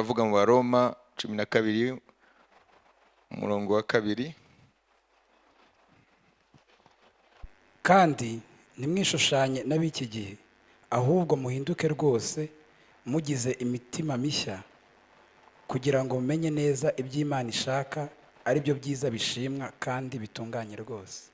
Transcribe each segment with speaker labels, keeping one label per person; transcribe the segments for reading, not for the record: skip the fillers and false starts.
Speaker 1: aravuga mu Baroma 12 umurongo wa 2.
Speaker 2: kandi ntimwishushanye n'ab'iki gihe, ahubwo muhinduke rwose mugize imitima mishya, kugira ngo mumenye neza iby'Imana ishaka, ari byo byiza bishimwa kandi bitunganye rwose.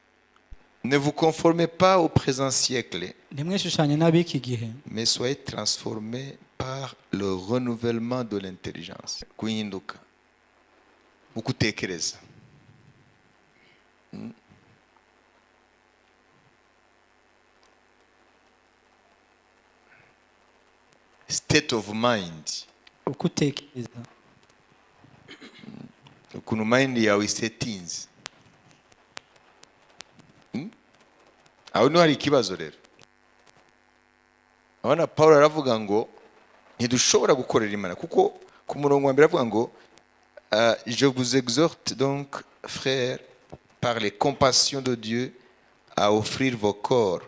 Speaker 1: Ne vous conformez pas au présent siècle,
Speaker 3: ntimwishushanye n'ab'iki gihe,
Speaker 1: mais soyez transformés par le renouvellement de l'intelligence. Guhinduka, ukutekereza. State of mind.
Speaker 3: uko utekereza,
Speaker 1: Ukuntu mind yawe isetinze. Aho niho hari ikibazo rero. Abana Paul aravuga ngo ntidushobora gukorera Imana kuko ku murongo wa mbere avuga ngo je vous exhorte donc frères par les compassions de Dieu à offrir vos corps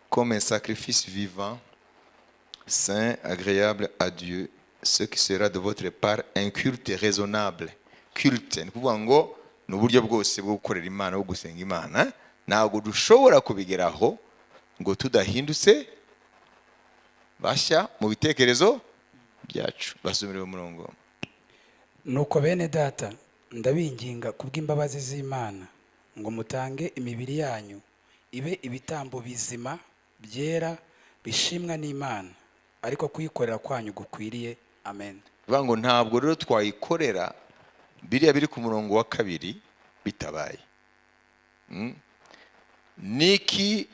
Speaker 1: comme un sacrifice vivant, saint, agréable à Dieu, ce qui sera de votre part un culte raisonnable. Culte ni kuvuga ngo ni uburyo bwose bwo gukorera Imana, bwo gusenga Imana. Ntabwo dushobora kubigeraho ngo tudahindutse bashya mu bitekerezo byacu. Basubire mu murongo.
Speaker 2: Nuko bene data, ndabinginga kubw'imbabazi z'Imana ngo mutange imibiri yanyu ibe ibitambo bizima, byera, bishimwa n'Imana, ariko kuyikorera kwanyu gukwiriye. Amen.
Speaker 1: Bivuga ngo ntabwo rero twayikorera biriya biri ku murongo wa 2 bitabaye. Niki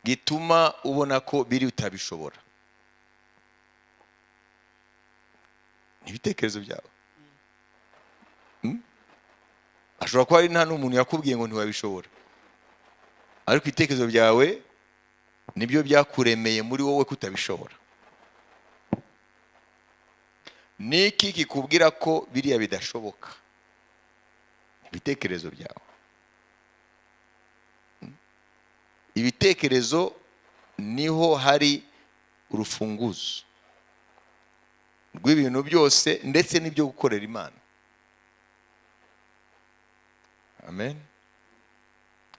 Speaker 1: gituma ubona ko biri utabishobora? Ibitekerezo byawe. Ashobora kuba ari nta n'umuntu yakubwiye ngo ntiwabishobora, ariko ibitekerezo byawe nibyo byakuremeye muri wowe kutabishobora. Niki kikubwira ko biriya bidashoboka? Ibitekerezo byawe. Ibitekerezo niho hari urufunguzo rw'ibintu byose ndetse n'ibyo gukorera Imana. Amen.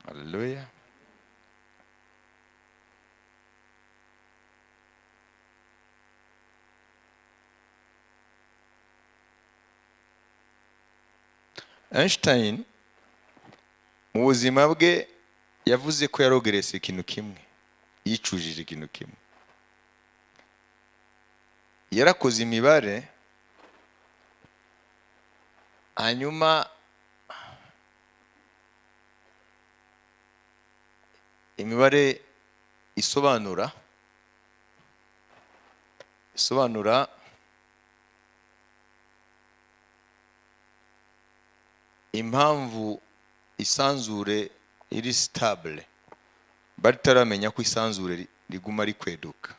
Speaker 1: Hallelujah. Einstein mu buzima bwe yavuze ko yarogerese ikintu kimwe, yicujije ikintu kimwe. Yarakoze imibare, hanyuma imibare isobanura impamvu isanzure iri stable, bataramenya ko isanzure riguma rikweduka.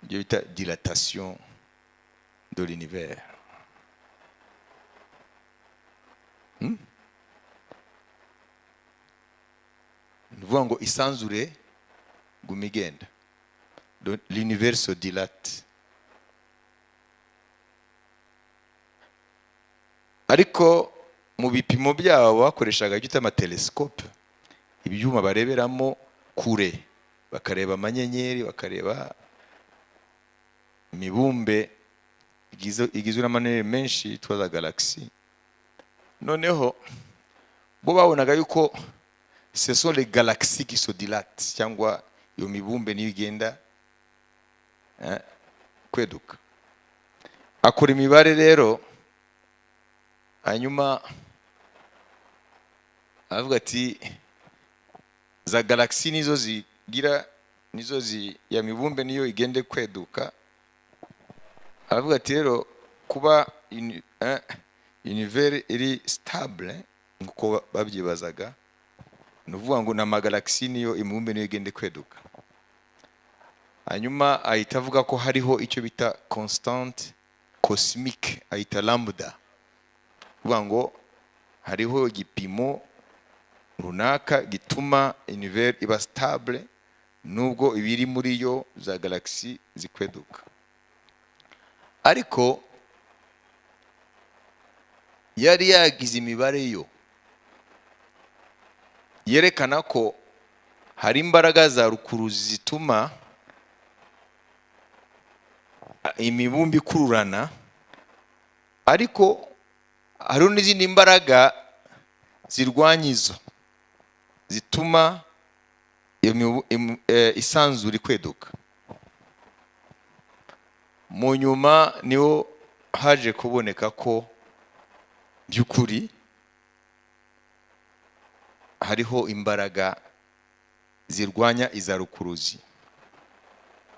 Speaker 1: Ibyo bita dilatation de l'univers. Nuvuga ngo isanzure guma igenda, l'univers se dilate. Ariko mu bipimo byabo bakoreshaga icyo amatelescope, ibyuma bareberamo kure, bakareba amanyenyeri, bakareba imibumbe igizwe n'amanyenyeri menshi yitwa za galaxy. Noneho bo babonaga yuko ce sont les galaxies qui se dilatent, cyangwa iyo mibumbe niyo igenda kweduka. Akora imibare rero, hanyuma avuga ati za galaxy nizo zigira, ya mibumbe niyo igende kweduka. Avuga ati rero kuba univers iri stable nkuko babyibazaga, nuvuga ngo na magalaxy niyo imibumbe niyo igende kweduka. Hanyuma ahita avuga ko hariho icyo bita constante cosmique, ahita lambda. Uvuga ngo hariho igipimo runaka gituma univers iba stable nubwo ibiri muri yo za galaxy zikweduka. Ariko yari yagize imibare yo yerekana ko hari imbaraga za rukuruzi zituma imibumbe ikururana, ariko hari n'izindi mbaraga zirwanya izo zituma isanzura ikweduka. Mu nyuma niho haje kuboneka ko by'ukuri hariho imbaraga zirwanya iza rukuruzi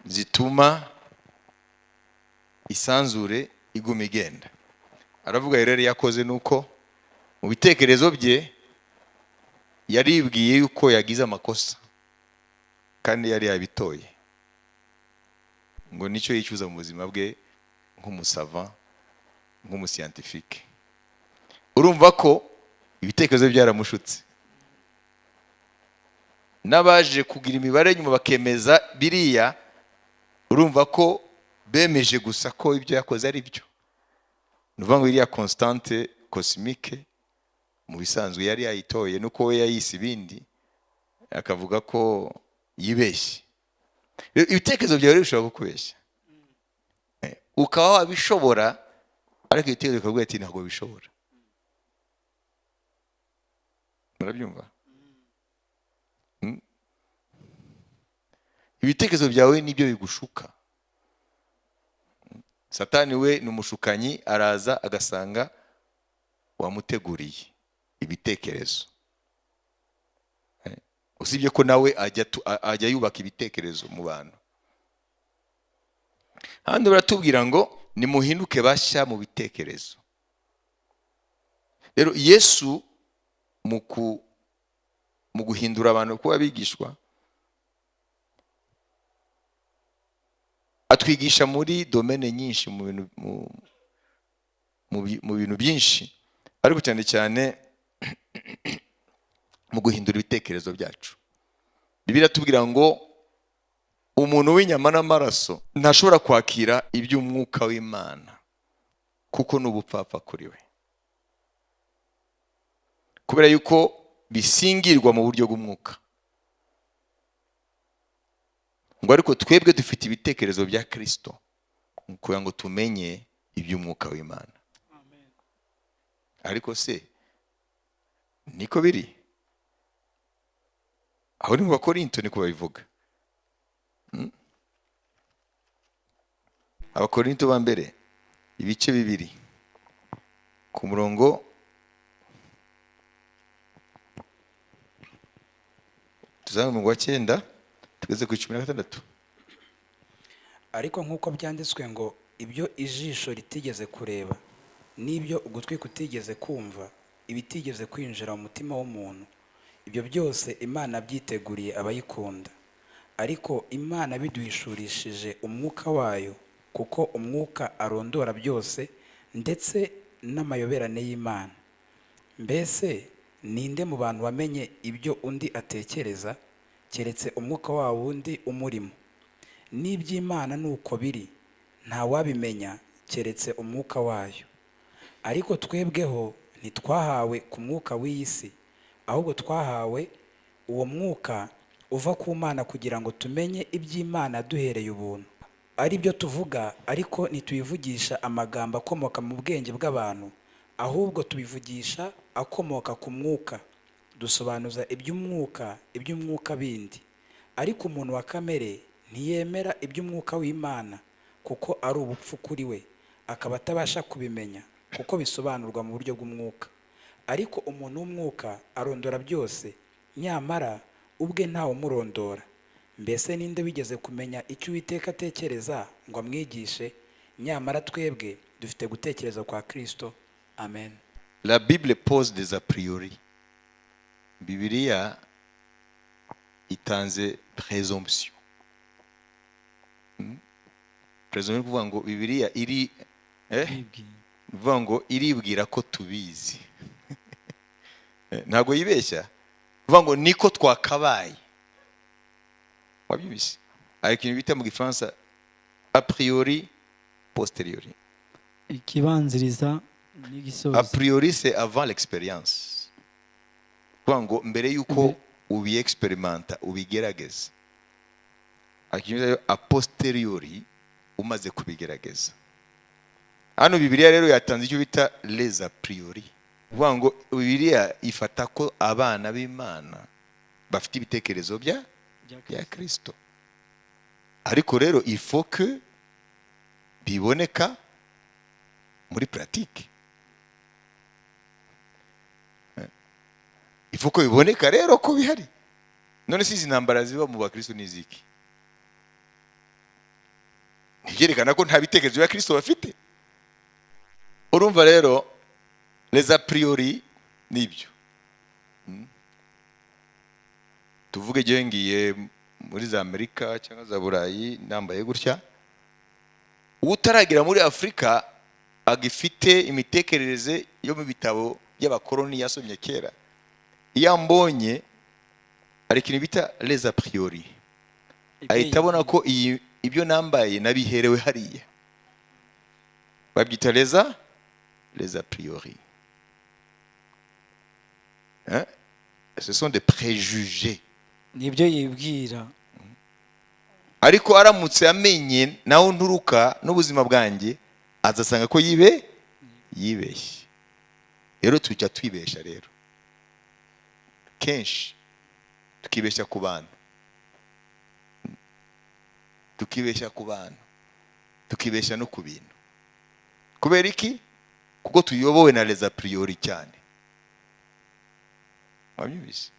Speaker 1: zituma isanzure iguma igenda. Aravuga rero yakoze nuko mu bitekerezo bye yaribwiye yuko yagize amakosa kandi yari yabitoye, ngo nicyo yicuza mu buzima bwe nk'umusava, nk'umuscientifique. Urumva ko ibitekerezo byaramushutse. N'abaje kugira imibare nyuma bakemeza biriya, urumva ko bemeje gusa ko ibyo yakoze ari byo. Nuvuga ngo iriya constante cosmique mu bisanzwe yari yayitoye, nuko we yayise ibindi akavuga ko yibeshye. Ibitekerezo byawe bishobora kukubeshya, ukaba wabishobora, ariko ibitekerezo bikavuga ati ntabwo bishobora. Murabyumva? Ibitekerezo byawe nibyo bigushuka. Satani we ni umushukanyi, araza agasanga wamuteguriye ibitekerezo. Usibye ko nawe ajya yubaka ibitekerezo mu bantu. Handi baratubwira ngo nimuhinduke bashya mu bitekerezo. Rero Yesu mu guhindura abantu kuba bigishwa, atwigisha muri domene nyinshi, mu bintu byinshi, ariko cyane cyane mu guhindura ibitekerezo byacu. Bibiliya iratubwira ngo umuntu w'inyama n'amaraso ntashobora kwakira iby'umwuka w'Imana kuko n'ubupfapfa kuri we, kubera yuko bisingirwa mu buryo bw'umwuka. Ngo ariko twebwe dufite ibitekerezo bya Kristo kugira ngo tumenye iby'umwuka w'Imana. Ariko se niko biri? Aho ni mu Bakorinto niko babivuga. Abakorinto ba mbere ibice 2 ku murongo tuzamuye wa 9 tugeze ku 16.
Speaker 2: Ariko nk'uko byanditswe ngo ibyo ijisho ritigeze kureba n'ibyo ugutwi kutigeze kumva, ibitigeze kwinjira mu mutima w'umuntu, ibyo byose Imana byiteguriye abayikunda. Ariko Imana biduhishurishije umwuka wayo, kuko umwuka arondora byose ndetse n'amayoberane y'Imana. Mbese ninde mu bantu wamenye ibyo undi atekereza keretse umwuka wa wundi umurimo? N'iby'Imana nuko biri, nta wabimenya keretse umwuka wayo. Ariko twebweho ntitwahawe ku mwuka w'iyi si, ahubwo twahawe uwo mwuka uva ku Mana kugira ngo tumenye iby'Imana duhereye ubuntu. Ari byo tuvuga, ariko ntitubivugisha amagambo akomoka mu bwenge bw'abantu, ahubwo tubivugisha akomoka ku mwuka, dusobanuza iby'umwuka bindi. Ariko umuntu wa kamere ntiyemera iby'umwuka w'Imana, kuko ari ubupfu kuri we, akaba atabasha kubimenya kuko bisobanurwa mu buryo bw'umwuka. Ariko umuntu w'umwuka arondora byose, nyamara ubwe ntawe umurondora. Mbese ninde wigeze kumenya icyo Uwiteka atekereza ngo amwigishe? Nyamara twebwe dufite gutekereza kwa Kristo. Amen.
Speaker 1: La Bible pose des a priori. Bibiliya itanze présomption. Présomption kuvuga ngo Bibiliya kuvuga ngo iribwira ko tubizi. Ntabwo yibeshya. Kuvuga ngo niko twakabaye. wabyumvise hari ikintu bita mu gifaransa a priori posteriori.
Speaker 3: ikibanziriza
Speaker 1: A
Speaker 3: n'igisoza.
Speaker 1: priori c'est avant l'expérience, kuvuga ngo mbere y'uko ubiexperimenta ubigerageza. A posteriori umaze kubigerageza. Hano Bibiliya rero yatanze icyo bita les a priori, kuvuga ngo Bibiliya ifata ko abana b'Imana bafite ibitekerezo bya Kristo, ariko rero il faut que biboneka muri pratique. Il faut ko biboneka rero ko bihari. None si izi ntambara ziba mu bakristo n'iziki? Nibyerekana ko nta bitekerezo bya Kristo bafite. Urumva rero les a priori nibyo. Tuvuge igihe ngiye muri za Amerika cyangwa za Burayi nambaye gutya, utaragira muri Afrika agifite imitekerereze yo mu bitabo by'abakoloni yasomye kera, iyo ambonye hari ikintu bita les a priori, ahita abona ko ibyo nambaye nabiherewe hariya, babyita les a priori. Ce sont des préjugés.
Speaker 3: nibyo yibwira.
Speaker 1: Ariko aramutse amenye naho nturuka n'ubuzima bwanjye azasanga ko yibeshye. Rero tujya twibesha rero kenshi, tukibeshya ku bantu, tukibeshya no ku bintu. Kubera iki? Kuko tuyobowe na les a priori cyane. Wabyumvise?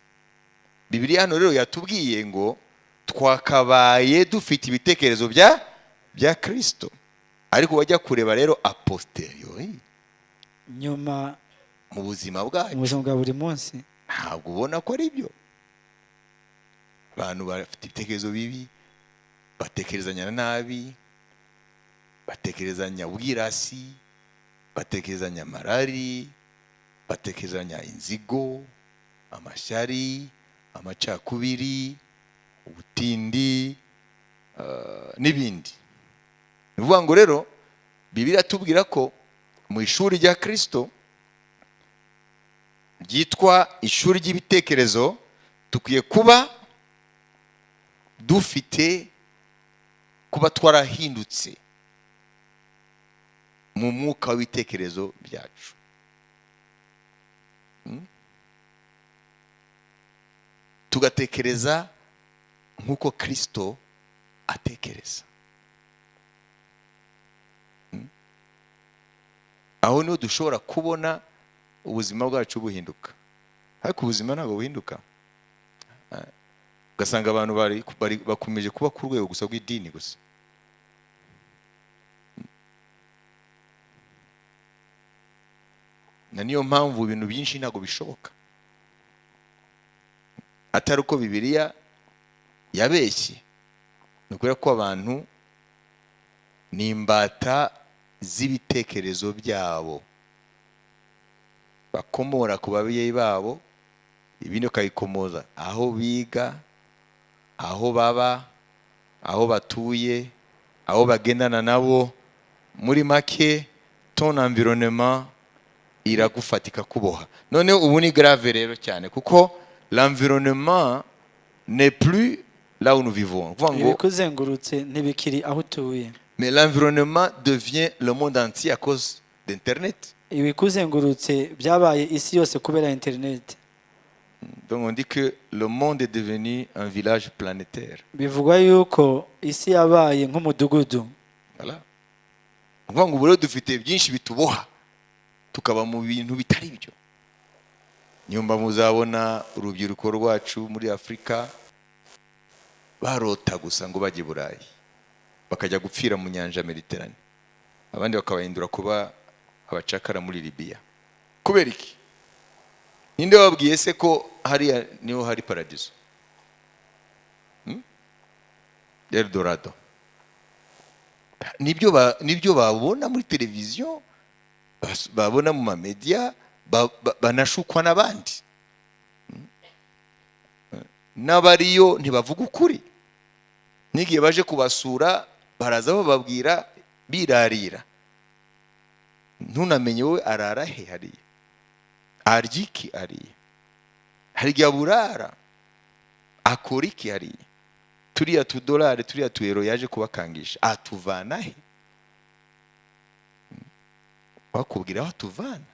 Speaker 1: Bibiliya hano rero yatubwiye ngo twakabaye dufite ibitekerezo bya Kristo, ariko wajya kureba rero a posteriori,
Speaker 3: nyuma
Speaker 1: mu buzima
Speaker 3: mu
Speaker 1: bwacu
Speaker 3: buzima bwa buri munsi
Speaker 1: ntabwo ubona ko ari byo. Abantu bafite ibitekerezo bibi, batekerezanya nabi, batekerezanya ubwirasi, batekerezanya amarari, batekerezanya inzigo, amashyari, amacakubiri, ubutindi n'ibindi. Ni ukuvuga ngo rero Bibiliya tubwira ko mu ishuri rya Kristo ryitwa ishuri ry'ibitekerezo dukwiye kuba dufite kuba twarahindutse mu mwuka w'ibitekerezo byacu. Tugatekereza nk'uko Kristo atekereza. Aho niho dushobora kubona ubuzima bwacu buhinduka. Ariko ubuzima ntabwo buhinduka. Ugasanga abantu bakomeje kuba ku rwego gusa rw'idini gusa. Na niyo mpamvu ibintu byinshi ntabwo bishoboka. Atari uko Bibiliya yabeshye, ni ukubera ko abantu ni imbata z'ibitekerezo byabo, bakomora ku babyeyi babo, ibindi bakabikomoza aho biga, aho baba, aho batuye, aho bagendana nabo. Muri make ton environnement iragufatika kuboha. None ubu ni grave rero cyane, kuko l'environnement n'est plus là où nous vivons.
Speaker 3: ibikuzengurutse ntibikiri aho utuye.
Speaker 1: Mais l'environnement devient le monde entier à cause d'internet.
Speaker 3: ibikuzengurutse byabaye isi yose kubera internet.
Speaker 1: Donc on dit que le monde est devenu un village planétaire.
Speaker 3: Bivugwa yuko isi yabaye nk'umudugudu.
Speaker 1: Voilà. Kuvuga ngo rero dufite byinshi bituboha tukaba mu bintu bitari byo. Nyumba muzabona urubyiruko rwacu muri Afrika barota gusa ngo bajye Burayi, bakajya gupfira mu nyanja Mediterane, abandi bakabahindura kuba abacakara muri Libya. Kubera iki? Ninde wabwiye se ko hariya niho hari paradiso? Eldorado. Nibyo babona muri televiziyo, babona mu mamedia, banashukwa n'abandi. N'abariyo ntibavuga ukuri. n'igihe baje kubasura baraza bababwira birarira, ntunamenye wowe arara he, hariya arya iki, hariya hari igihe aburara akora iki, hariya turiya tudolari turiya tuyero yaje kubakangisha atuvana he, wakubwira aho atuvana,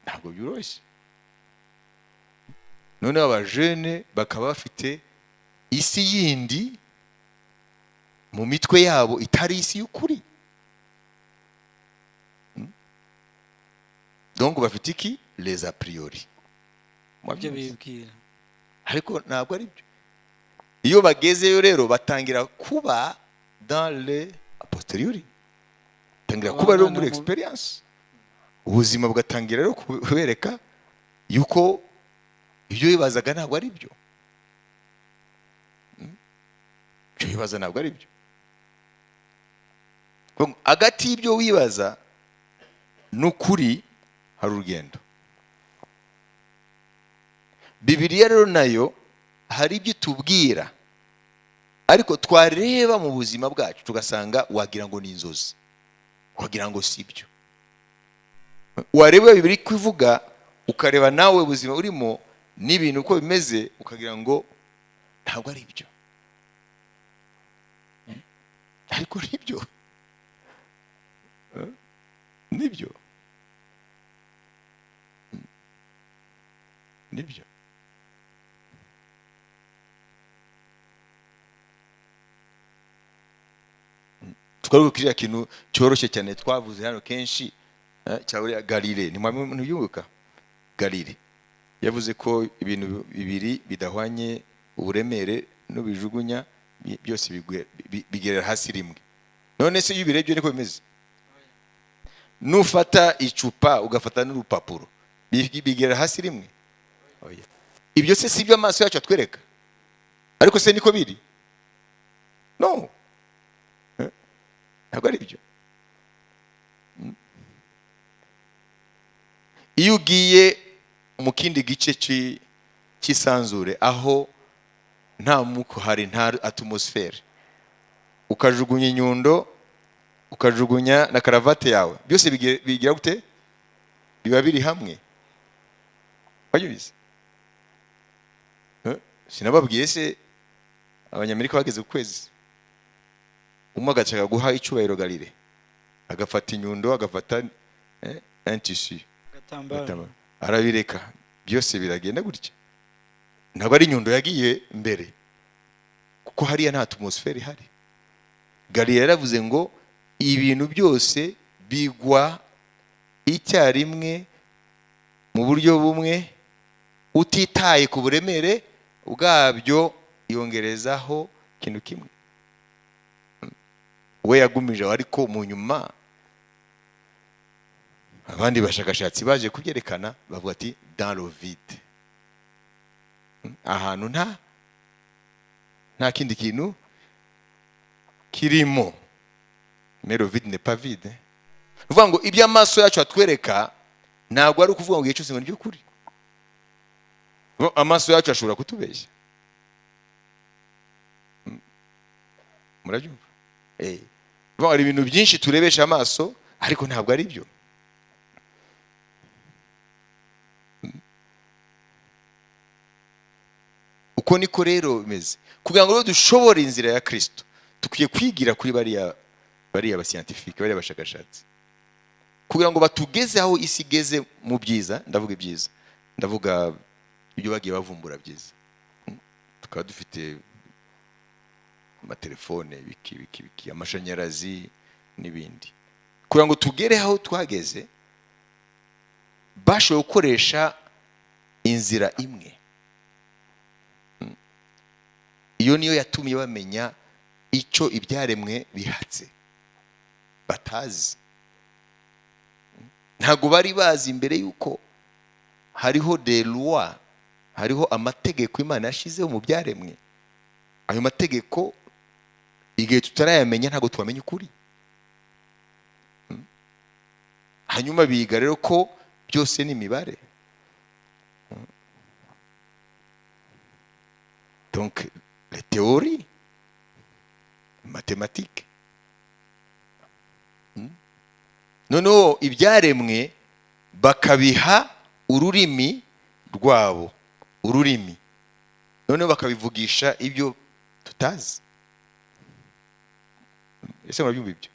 Speaker 1: ntabwo byoroshye. noneho abajene bakaba bafite isi yindi mu mitwe yabo itari isi y'ukuri. donc bafite iki, les a priori,
Speaker 3: ibyo bibwira,
Speaker 1: ariko ntabwo ari byo. iyo bagezeyo rero batangira kuba dans le a posteriori, batangira kuba rero muri experience, ubuzima bugatangira rero kubereka yuko ibyo bibazaga ntabwo ari byo, ibyo bibaza ntabwo ari byo. hagati y'ibyo wibaza n'ukuri hari urugendo. Bibiliya rero nayo hari ibyo itubwira, ariko twareba mu buzima bwacu tugasanga wagira ngo ni inzozi, wagira ngo si byo. wareba Bibiliya kuvuga ukareba nawe ubuzima urimo n'ibintu uko bimeze ukagira ngo ntabwo ari byo, ariko nibyo, nibyo, nibyo. twari kiriya kintu cyoroshye cyane twavuze hano kenshi cya Galile, ni mwamwe byunguka. Galile yavuze ko ibintu bibiri bidahwanye uburemere n'ubijugunya byose bigerera hasi rimwe. none se iyo ubirebye niko bimeze, nufata icupa ugafata n'urupapuro bigerera hasi rimwe. ibyo se si byo amaso yacu atwereka, ariko se niko biri? No, ntabwo ari byo. iyo ugiye mu kindi gice cy'isanzure aho nta mwuka hari, nta atmosfere, ukajugunya inyundo ukajugunya na karavate yawe, byose bigira gute? biba biri hamwe. wabyumvise? sinababwiye se abanyamerika bageze ku kwezi, umwe agashaka guha icyubahiro Galile, agafata inyundo agafata un tissu arabireka, byose biragenda gutya. ntabwo ari inyundo yagiye mbere, kuko hariya nta atmosfere ihari. Galile yaravuze ngo ibintu byose bigwa icyarimwe mu buryo bumwe, utitaye ku buremere bwabyo, yongerezaho ikintu kimwe. we yagumije, ariko mu nyuma abandi bashakashatsi baje kubyerekana bavuga ati dans le vide, ahantu nta kindi kintu kirimo. mais le vide n'est pas vide. uvuga ngo ibyo amaso yacu atwereka ntabwo ari ukuvuga ngo igihe cyose ngo ni by'ukuri. amaso yacu ashobora kutubeshya, murabyumva? hari ibintu byinshi turebesha amaso ariko ntabwo ari byo. uko niko rero bimeze. kugira ngo dushobore inzira ya Kristo dukwiye kwigira kuri bariya bascientifique, bariya bashakashatsi, kugira ngo batugeze aho isi igeze mu byiza. ndavuga ibyiza, ndavuga ibyo bagiye bavumbura byiza. tukaba dufite amatelefone, biki, amashanyarazi n'ibindi. kugira ngo tugere aho twageze, bashoboye gukoresha inzira imwe. iyo niyo yatumye bamenya icyo ibyaremwe bihatse batazi. ntabwo bari bazi imbere yuko hariho des lois, hariho amategeko Imana yashizeho mu byaremwe. ayo mategeko igihe tutarayamenya ntabwo twamenya ukuri. hanyuma biga rero ko byose ni imibare. donc les théories mathématiques. Noneho ibyaremwe bakabiha ururimi rwabo, ururimi, noneho bakabivugisha ibyo tutazi. Ese murabyumva ibyo?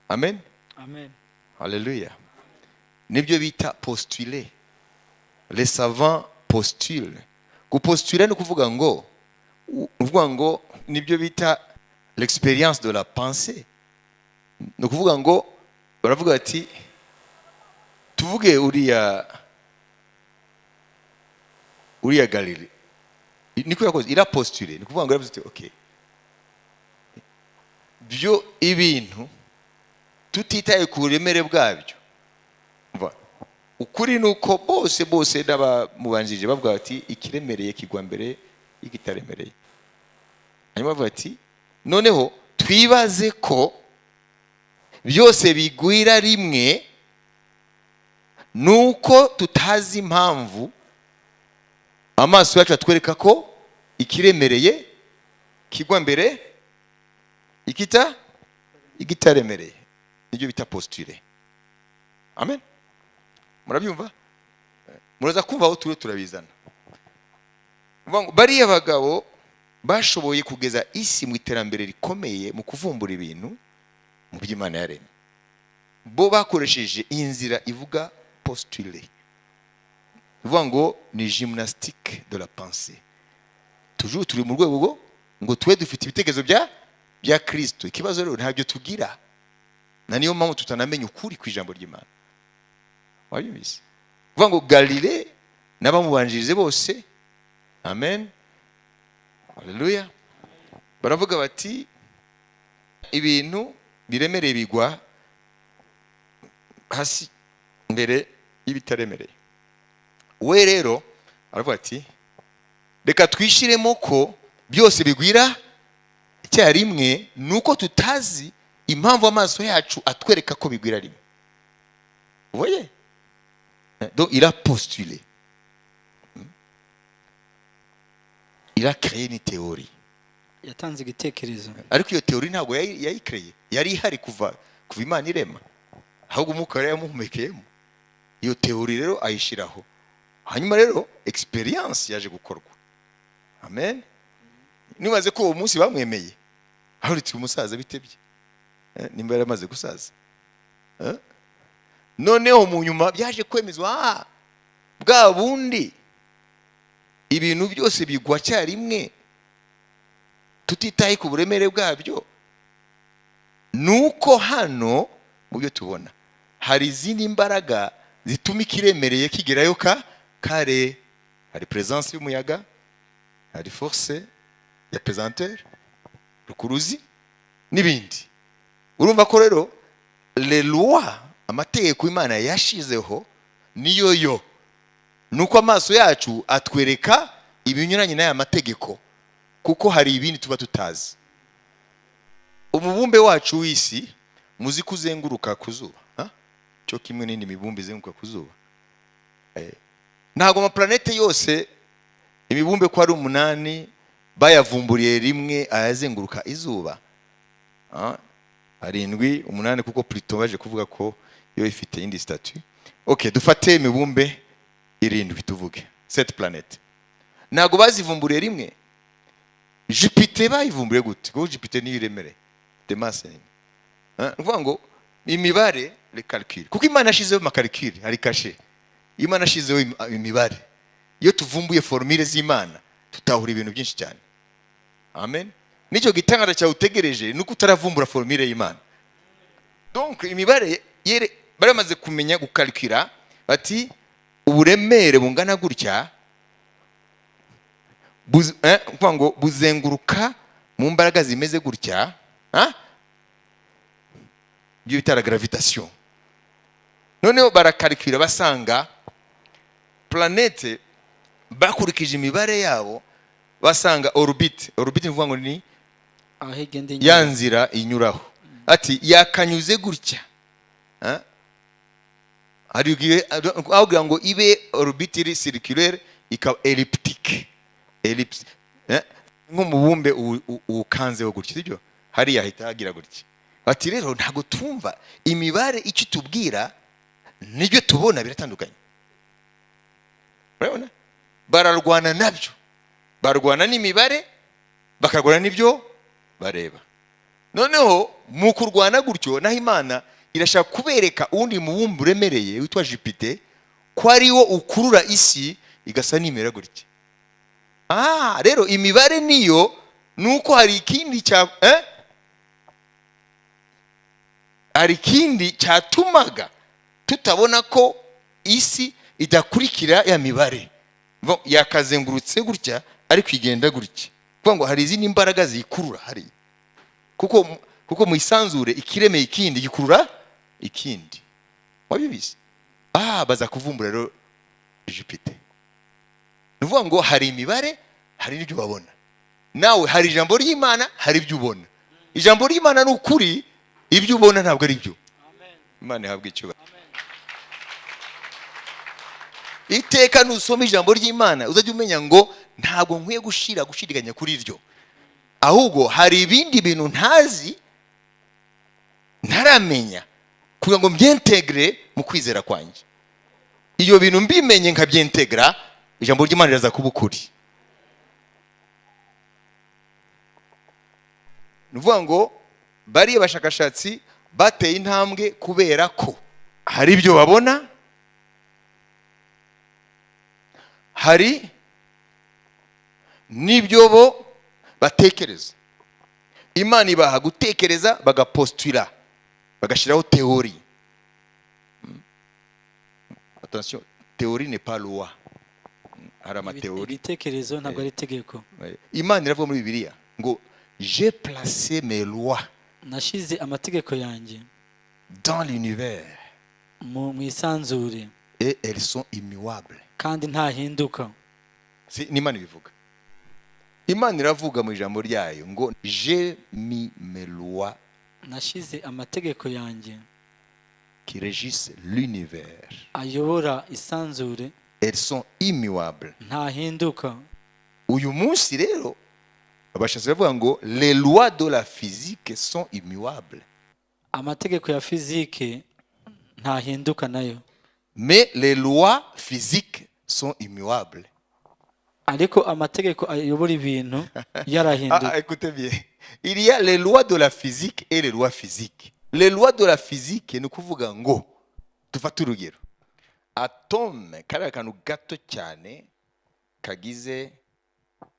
Speaker 1: Amen.
Speaker 3: Amen.
Speaker 1: Haleluya. Nibyo bita postuler. Les savants postulent. Kupostuler ni kuvuga ngo, nibyo bita l'expérience de la pensée. Ni kuvuga ngo baravuga bati tuvuge uriya Galilée niko yakoze, irapostuler. Ni kuvuga ngo yaravuze ati okay, byo ibintu tutitaye ku buremere bwabyo. Ukuri nuko bose n'abamubanjirije bavuga bati ikiremereye kigwa mbere y'ikitaremereye. Hanyuma bavuga ati noneho twibaze ko byose bigwira rimwe, nuko tutazi impamvu amaso yacu atwereka ko ikiremereye kigwa mbere igitaremereye. Nibyo bita postuler. Amen. Murabyumva? Muraza kumva aho turabizana. Bariya bagabo bashoboye kugeza isi mu iterambere rikomeye mu kuvumbura ibintu mu by'Imana yaremye. Bo bakoresheje inzira ivuga postuler. Bivuga ngo ni gymnastique de la pensée. Toujours turi mu rwego ngo twe dufite ibitekerezo bya Kristo. Ikibazo rero ntabyo tugira, na niyo mpamvu tutanamenya ukuri ku ijambo ry'Imana. Wabibizi? Bivuga ngo Galilée n'abamubanjirize bose, amen, haleluya, baravuga bati ibintu biremereye bigwa hasi mbere y'ibitaremereye. We rero aravuga ati reka twishiremo ko byose bigwira icyarimwe, nuko tutazi impamvu amaso yacu atwereka ko bigwira rimwe. Vous voyez? Donc il a postulé. Il a créé une théorie.
Speaker 3: Yatanze igitekerezo.
Speaker 1: Ariko iyo théorie ntabwo yayikreye, yari ihari kuva Imana irema, ahubwo umwuka yari yamuhumekeyemo. Iyo théorie rero ayishiraho, hanyuma rero experience yaje gukorwa. Amen. Nibaze ko uwo munsi bamwemeye, aho riti umusaza bitebye, nimba yaramaze gusaza. Noneho mu nyuma byaje kwemezwa bwa bundi ibintu byose bigwa cyarimwe tutitaye ku buremere bwabyo, nuko hano mu byo tubona hari izindi mbaraga zituma ikiremereye kigerayo kare. Hari presence y'umuyaga, hari force ya pesanteur, rukuruzi n'ibindi. Urumva ko rero les lois, amategeko Imana yashizeho niyo nuko amaso yacu atwereka ibinyuranye n'aya mategeko, kuko hari ibindi tuba tutazi. Umubumbe wacu w'isi muzi kuzenguruka ku zuba, cyo kimwe n'indi mibumbe izenguruka ku zuba. Ntabwo amaplanete yose imibumbe ko ari 8 bayavumburiye rimwe ayazenguruka izuba. 7, 8 kuko Pluto baje kuvuga ko yo ifite indi statut. Okay, dufate imibumbe 7 tuvuge 7 planètes. Ntabwo bazivumburiye rimwe. Jupiter bayivumburiye gute? Ko Jupiter ni iremere de masse. Uvuga ngo imibare le calcul. Kuko Imana yashizeho ma calcul, hari caché. Imana yashizeho imibare. Iyo tuvumbuye formule z'Imana tutahura ibintu byinshi cyane. Amen. Nicyo gitangara cya utegereje nuko utaravumbura formule y'Imana. Donc imibare baramaze kumenya gukalkira bati uburemere bungana gutya kuvuga ngo buzenguruka mu mbaraga zimeze gutya, byo bita la gravitation. Noneho barakalkira basanga planète bakurikije imibare yabo basanga orbite mvuga ngo ni yanzira inyuraho. Ati yakanyuze gutya, aho ngo ibe orbite circulaire ikaba elliptique, ellipse, nk'umubumbe uwukanzeho gutya sibyo hariya ahita hagira gutya bati rero ntabwo tumva imibare icyo tubwira nibyo tubona biratandukanye. urabona bararwana nabyo, barwana n'imibare bakarwana n'ibyo bareba. noneho mu kurwana gutyo naho Imana irashaka kubereka uwundi mubumbe uremereye witwa Jupiter ko ariwo ukurura isi igasa n'imera gutya. Rero imibare niyo nuko hari ikindi hari ikindi cyatumaga tutabona ko isi idakurikira ya mibare yakazengurutse gutya ariko igenda gutya, kuvuga ngo hari izindi mbaraga zikurura hari kuko mu isanzure ikiremeye ikindi gikurura ikindi. wabibizi baza kuvumbura rero Jupiter. nuvuga ngo hari imibare hari n'ibyo babona, nawe hari ijambo ry'Imana hari ibyo ubona. ijambo ry'Imana ni ukuri, ibyo ubona ntabwo ari byo. Imana ihabwe icyubahiro. iteka nusoma ijambo ry'Imana uzajya umenya ngo ntabwo nkwiye gushidikanya kuri ryo, ahubwo hari ibindi bintu ntazi ntaramenya kugira ngo mbyentegre mu kwizera kwanjye. iyo bintu mbimenye nkabyentegra ijambo ry'Imana riraza kuba ukuri. nuvuga ngo bariya bashakashatsi bateye intambwe kubera ko hari ibyo babona, hari n'ibyo bo batekereza. Imana ibaha gutekereza bagapostula bagashiraho théorie. Attention, théorie n'est pas loi. hari amateori.
Speaker 3: Ibitekerezo ntabwo ari itegeko.
Speaker 1: Imana iravuga muri Bibiliya ngo j'ai placé mes lois,
Speaker 3: nashize amategeko yanjye
Speaker 1: dans l'univers,
Speaker 3: mu isanzure,
Speaker 1: et elles sont immuables.
Speaker 3: kandi ntahinduka.
Speaker 1: Ni Imana ibivuga. Imana iravuga mu ijambo ryayo ngo j'ai mis mes lois,
Speaker 3: nashize amategeko yanjye
Speaker 1: qui régissent l'univers,
Speaker 3: ayobora isanzure,
Speaker 1: elles sont immuables.
Speaker 3: ntahinduka.
Speaker 1: uyu munsi rero abashaka bavuga ngo les lois de la physique sont immuables,
Speaker 3: amategeko ya fizike ntahinduka nayo,
Speaker 1: mais les lois physiques sont immuables.
Speaker 3: ariko amategeko ayobora ibintu yarahinduka.
Speaker 1: Écoutez bien, il y a les lois de la physique et les lois physiques. Les lois de la physique ni kuvuga ngo tufate urugero, atome kariya kantu gato cyane kagize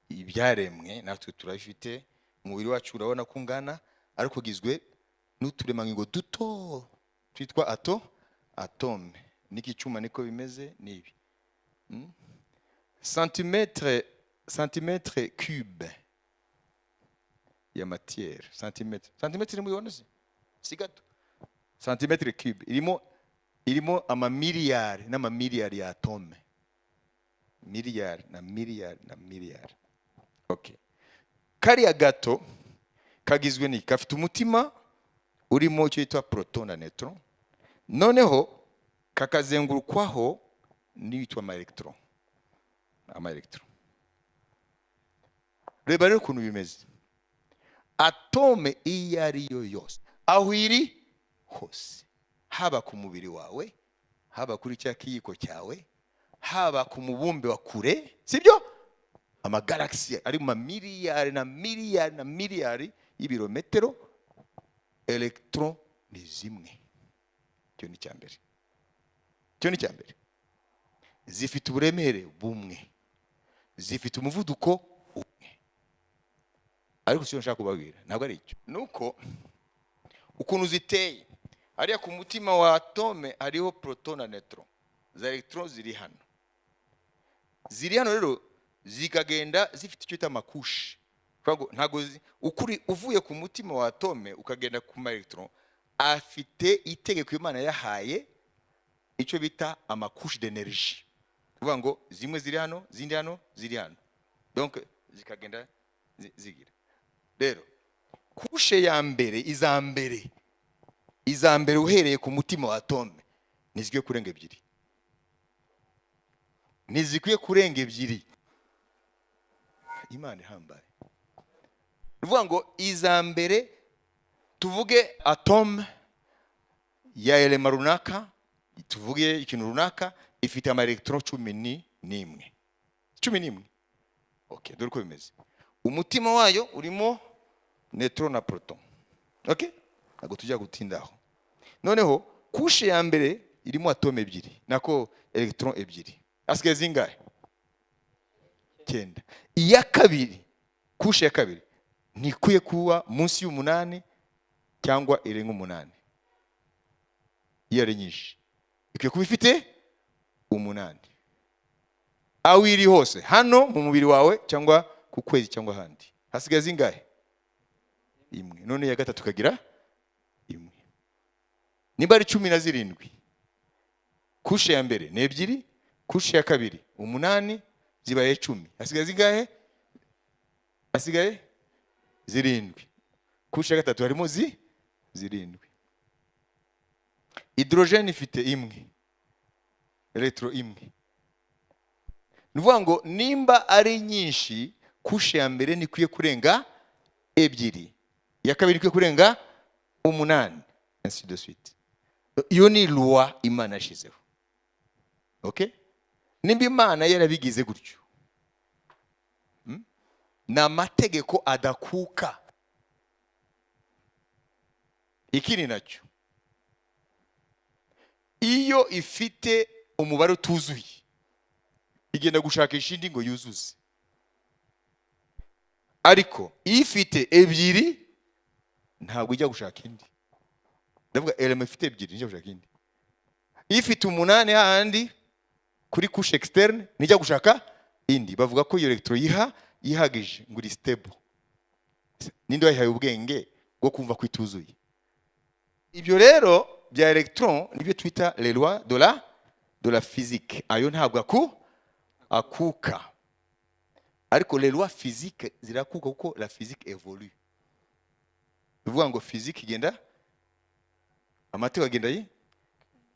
Speaker 1: ibyaremwe natwe turabifite, umubiri wacu urabona ko ungana ariko ugizwe n'uturemangingo duto twitwa atome. Niki cyuma niko bimeze nibi centimètre cube ya matière. Centimètre ni mubibona si gato. Centimètre cube irimo amamiliyari n'amamiliyari ya atome, miliyari na miliyari na miliyari. Okay, kariya gato kagizwe ni gafite umutima urimo icyo yitwa proton na neutron, noneho kakazengurukwaho n'ibitwa ama-electron. Reba rero ukuntu bimeze. Atome iyo ari yo yose aho iri hose, haba ku mubiri wawe, haba kuri cya kiyiko cyawe, haba ku mubumbe wa kure, sibyo? Amagalaxy ari mu miliyari na miliyari na miliyari y'ibirometero, electron ni zimwe. Cyo ni cyambere. Zifite uburemere bumwe, zifite umuvuduko umwe. Ariko cyo nshaka kubabwira ntabwo ari icyo, nuko ukuntu ziteye ariya ku mutima wa atome hariho proton na neutron, za electron ziri hano rero zikagenda zifite icyo cyita makushe. Ntabwo ukuri uvuye ku mutima wa atome ukagenda ku ma electron, afite itegeko Imana yahaye icyo bita amakushe d'energie. Kuvuga ngo zimwe ziri hano, zindi hano, ziri hano, donc zikagenda zigira. Rero kushe ya mbere, iza mbere uhereye ku mutima wa atome nizikwiye kurenga ebyiri. Imana ihambaye. Nuvuga ngo iza mbere tuvuge atome ya elema runaka, tuvuge ikintu runaka ifite ama electron 11. 11. Okay, dore ko bimeze. Umutima wayo urimo neutron na proton. Okay? Ntabwo tujya gutindaho. Noneho kushe ya mbere irimo atome ebyiri, nako electron ebyiri. Asigaye zingahe? 9. Iya kabiri, kushe ya kabiri ntikwiye kuba munsi y'umunani cyangwa irenga 8. Iyo ari nyinshi ikwiye kuba ifite 8. Aho iri hose, hano mu mubiri wawe cyangwa ku kwezi cyangwa handi, hasigaye zingahe? 1. None ya gatatu kagira 1. Niba ari 17, kushe ya mbere ni 2, kushe ya kabiri 8, zibaye 10. Hasigaye zingahe? Hasigaye 7. Kushe ya gatatu harimo 7. Hydrogene ifite 1, electron 1. Nuvuga ngo nimba ari nyinshi, kushe ya mbere nikwiye kurenga 2, ya kabiri nikwiye kurenga 8, ainsi de suite. Iyo ni loi Imana yashizeho. Okay? Nimba Imana yarabigize gutyo, na mategeko adakuka. Ikindi nacyo, iyo ifite umubare utuzuye igenda gushakisha indi ngo yuzuze. Ariko ifite 2 ntabwo ijya gushaka indi. Ndavuga element ifite 2 ijya gushaka indi. Ifite 8 handi kuri couche externe nijya gushaka indi. Bavuga ko iyo electron yihagije ngo iri stable. Ninde wayihaye ubwenge bwo kumva kwituzuye. Ibyo rero bya electron nibyo twita les lois de la physique. Ayo ntabwo akuka. Ariko les lois physiques zirakuka kuko la physique évolue. Bivuga ngo physique igenda, amategeko agenda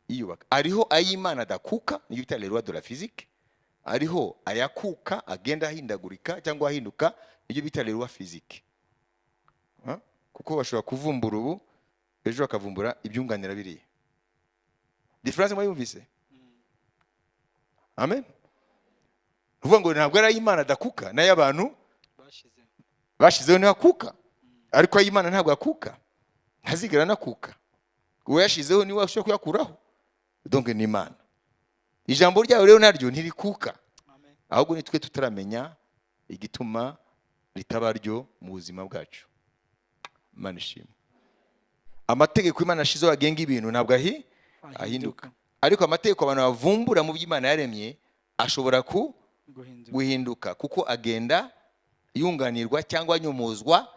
Speaker 1: yiyubaka. Ariho ay'Imana adakuka, niyo bita les lois de la physique. Ariho ayakuka agenda ahindagurika cyangwa ahinduka, niyo bita les lois physiques. Kuko bashobora kuvumbura ubu, ejo bakavumbura ibyunganira biriya. Difference mwayumvise? Amen. Uvuga ngo ntabwo ari ay'Imana adakuka, nayo abantu bashizeho ntakuka. Ariko ay'Imana ntabwo akuka, ntazigera nakuka. Uwo yashizeho niwe ashobora kuyakuraho. Donc ni Imana. Ijambo ryayo rero naryo ntirikuka. Ahubwo ni twe tutaramenya igituma ritaba ryo mu buzima bwacu. Imana ishimwe. Amategeko Imana yashizeho agenga ibintu ntabwo ahinduka. Ariko amategeko abantu bavumbura mu by'Imana yaremye ashobora guhinduka kuko agenda yunganirwa cyangwa anyomozwa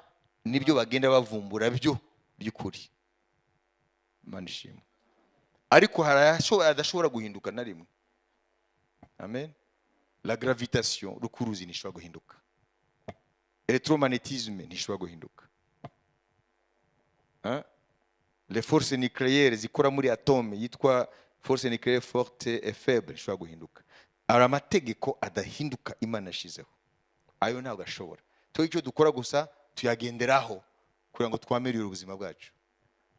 Speaker 1: nibyo bagenda bavumbura byo by'ukuri. Imana ishimwe. Ariko adashobora guhinduka na rimwe. Amen. La gravitation, rukuruzi ntishobora guhinduka. Electromagnétisme ntishobora guhinduka. Les forces nucléaires zikora muri atome yitwa force nucléaire forte et faible ntishobora guhinduka. Ari amategeko adahinduka Imana yashizeho. Ayo ntabwo ashobora. Twe icyo dukora gusa tuyagenderaho kugira ngo twamerere ubuzima bwacu.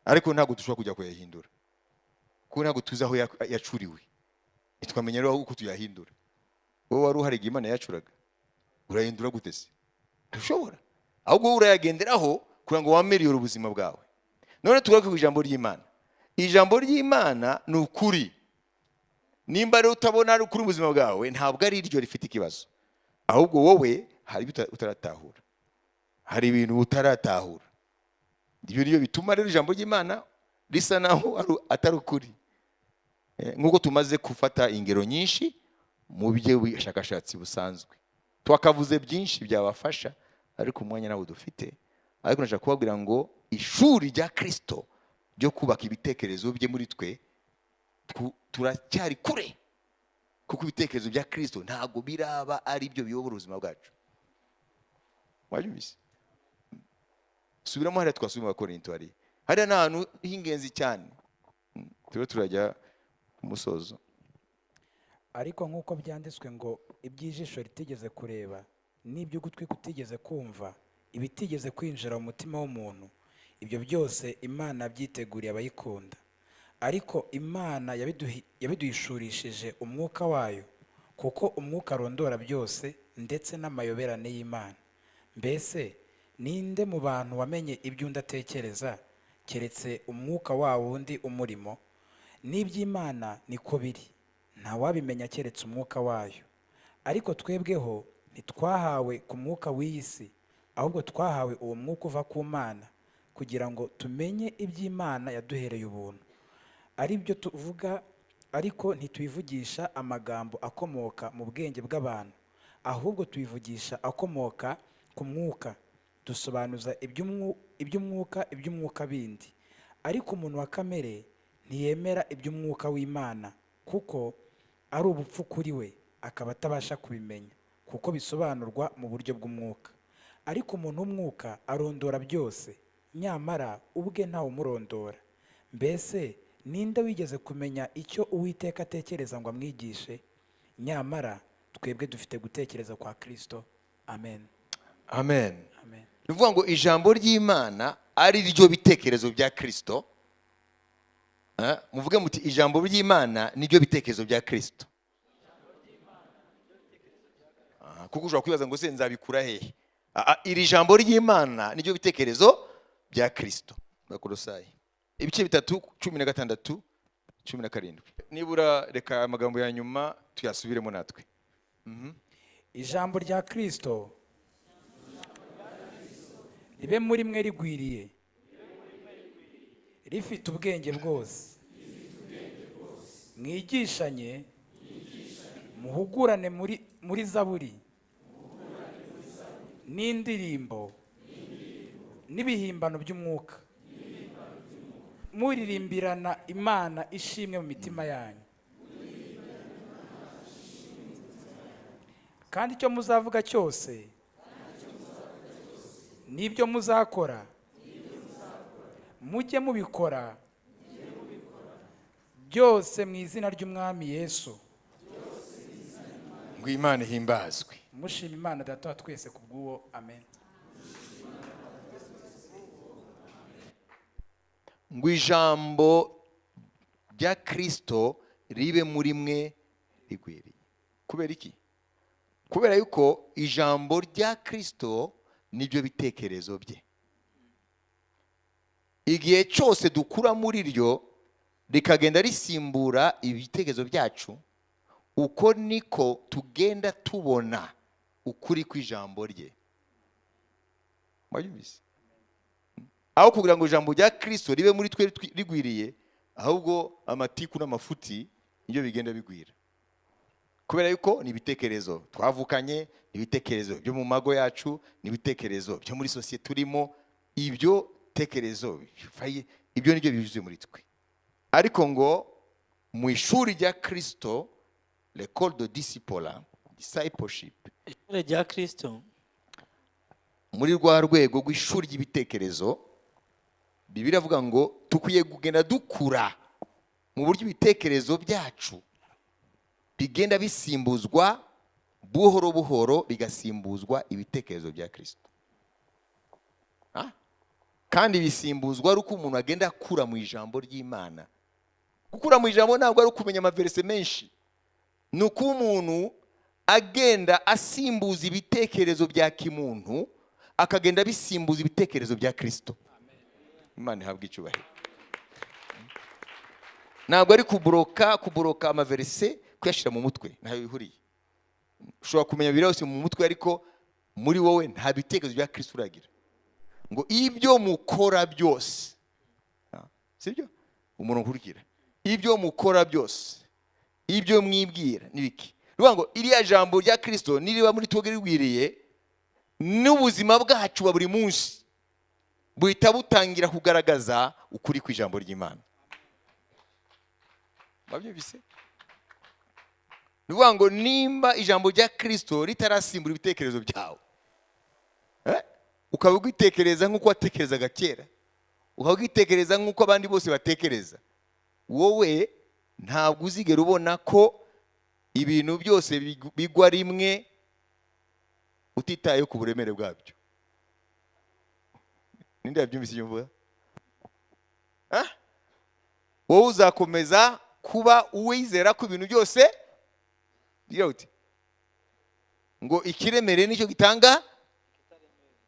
Speaker 1: Ariko ntabwo dushobora kujya kuyahindura. Kuko ntabwo tuzi aho yacuriwe. Nitwamenya rero uko tuyahindura. Wowe wari uhari Imana yacuraga. Urahindura gute se? Ntushobora. Ahubwo urayagenderaho kugira ngo wamerere ubuzima bwawe. None tugaruke ku ijambo ry'Imana. Ijambo ry'Imana ni ukuri. Nimba rero utabona ari ukuri mu buzima bwawe ntabwo ari iryo rifite ikibazo. Ahubwo wowe hari utaratahura. Hari ibintu utaratahura. Ibyo niyo bituma rero ijambo ry'Imana risa naho atari ukuri. Nkuko tumaze gufata ingero nyinshi mu by'ubushakashatsi busanzwe. Twakavuze byinshi byabafasha ariko umwanya nawo dufite. Ariko nashaka kubabwira ngo ishuri rya Kristo ryo kubaka ibitekerezo bye muri twe turacyari kure. Kuko ibitekerezo bya Kristo ntabwo biraba ari byo biyobora ubuzima bwacu. Wajubise? Subiramo hariya twasubira mu Korinto hariya n'ahantu h'ingenzi cyane. Turajya ku musozo.
Speaker 2: Ariko nk'uko byanditswe ngo iby'ijisho ritigeze kureba n'iby'ugutwi kutigeze kumva ibitigeze kwinjira mu mutima w'umuntu, ibyo byose Imana byiteguriye abayikunda. Ariko Imana yabiduhishurishije umwuka wayo, kuko umwuka arondora byose ndetse n'amayoberane y'Imana. Mbese ninde mu bantu wamenye ibyo undi atekereza keretse umwuka wa wundi umurimo? N'iby'Imana niko biri, ntawabimenya keretse umwuka wayo. Ariko twebweho ntitwahawe ku mwuka w'iyi si, ahubwo twahawe uwo mwuka uva ku Mana, kugira ngo tumenye iby'Imana yaduhereye ubuntu. Ari byo tuvuga, ariko ntitubivugisha amagambo akomoka mu bwenge bw'abantu, ahubwo tubivugisha akomoka ku mwuka, dusobanuza iby'umwuka bindi. Ariko umuntu wa kamere ntiyemera iby'umwuka w'Imana, kuko ari ubupfu kuri we, akaba atabasha kubimenya, kuko bisobanurwa mu buryo bw'umwuka. Ariko umuntu w'umwuka arondora byose, nyamara ubwe ntawumurondora. Mbese ninde wigeze kumenya icyo Uwiteka atekereza ngo amwigishe? Nyamara twebwe dufite gutekereza kwa Kristo. Amen.
Speaker 1: Amen.
Speaker 2: Amen.
Speaker 1: Ni ukuvuga ngo ijambo ry'Imana ari ryo bitekerezo bya Kristo. Muvuge muti ijambo ry'Imana ni ryo bitekerezo bya Kristo. Kuko ushobora kwibaza ngo se nzabikura hehe? Iri jambo ry'Imana ni ryo bitekerezo bya Kristo. Bakolosayi ibice 3:16, 17. Nibura reka amagambo ya nyuma tuyasubiremo natwe.
Speaker 2: Ijambo rya Kristo ribe muri mwe rigwiriye, rifite ubwenge bwose, mwigishanye, muhugurane muri zaburi n'indirimbo n'ibihimbano by'umwuka, muririmbirana Imana ishimwe mu mitima yanyu. Kandi icyo muzavuga cyose n'ibyo muzakora, mujye mubikora byose mu izina ry'Umwami Yesu,
Speaker 1: ngo Imana ihimbazwe.
Speaker 2: mushima Imana Data wa twese kubw'uwo. Amen.
Speaker 1: Ngo ijambo rya Kristo ribe muri mwe rigwiriye. Kubera iki? Kubera yuko ijambo rya Kristo nibyo bitekerezo bye. Igihe cyose dukura muri ryo rikagenda risimbura ibitekerezo byacu, uko niko tugenda tubona ukuri kw'ijambo rye. Mwayumvise? Aho kugira ngo ijambo rya Kristo ribe muri twe rigwiriye, ahubwo amatiku n'amafuti nibyo bigenda bigwira. Kubera yuko ni ibitekerezo twavukanye, ni ibitekerezo byo mu mago yacu, ni ibitekerezo byo muri sosiyete turimo, ibyo tekerezo ibyo nibyo bivuze muri twe. Ariko ngo mu ishuri rya Kristo, l'école de discipleship,
Speaker 3: ishuri rya Kristo,
Speaker 1: muri rwa rwego rw'ishuri ry'ibitekerezo, Bibiliya avuga ngo tukwiye kugenda dukura mu buryo ibitekerezo byacu bigenda bisimbuzwa buhoro buhoro, bigasimbuzwa ibitekerezo bya Kristo. Kandi bisimbuzwa ari uko umuntu agenda akura mu ijambo ry'Imana. Gukura mu ijambo ntabwo ari ukumenya amaverse menshi, ni uko umuntu agenda asimbuza ibitekerezo bya kimuntu, akagenda bisimbuza ibitekerezo bya Kristo. Imana ihabwe icyubahiro. Ntabwo ari kuboroka amaverse kuyashira mu mutwe, ntayo bihuriye. Ushobora kumenya birose mu mutwe, ariko muri wowe nta bitekerezo bya Kristo uragira. Ngo ibyo mukora byose, sibyo umuntu nkurikira, ibyo mukora byose, ibyo mwibwira nibiki. Ruvuga ngo iriya jambo rya Kristo niriba muri twebwe rigwiriye, n'ubuzima bwacu buri munsi buhita butangira kugaragaza ukuri kw'ijambo ry'Imana. Babyumvise? Ruvuga ngo nimba ijambo rya Kristo ritarasimbura ibitekerezo byawe, ukaba ugitekereza nk'uko watekerezaga kera, ukaba ugitekereza nk'uko abandi bose batekereza, wowe ntabwo uzigera ubona ko ibintu byose bigwa rimwe utitaye ku buremere bwabyo. ninde yabyumvise ibyo mvuga? Wowe uzakomeza kuba uwizera ko ibintu byose bigira uti ngo ikiremereye nicyo gitanga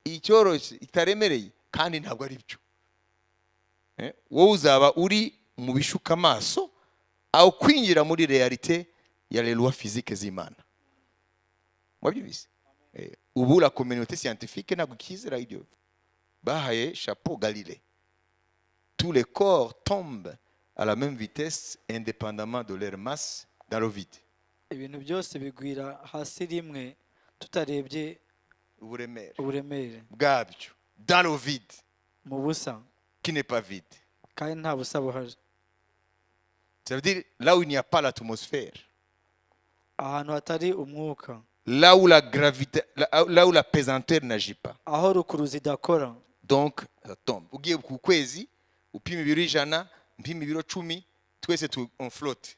Speaker 1: icyoroshye, itaremereye kandi ntabwo ari byo. Wowe uzaba uri mu bishuka amaso aho kwinjira muri realite ya les lois physiques z'Imana. Wabyumvise? Ubu la communauté scientifique ntabwo ikizera ibyo. Bahaye chapeau Galilée. Tous les corps tombent à la même vitesse indépendamment de leur masse dans le vide.
Speaker 3: ibintu byose bigwira hasi rimwe tutarebye uburemere
Speaker 1: bwabyo, dans le vide,
Speaker 3: mu busa
Speaker 1: qui n'est pas vide.
Speaker 3: kandi nta busa buhari.
Speaker 1: Ça veut dire là où il n'y a pas l'atmosphère,
Speaker 3: ahantu hatari umwuka,
Speaker 1: là où la gravité, là où la pesanteur n'agit pas.
Speaker 3: aho rukuruzi idakora.
Speaker 1: Donc ça tombe. Ugiye ku kwezi upima ibiro 100, mpima ibiro 10, twese on flotte.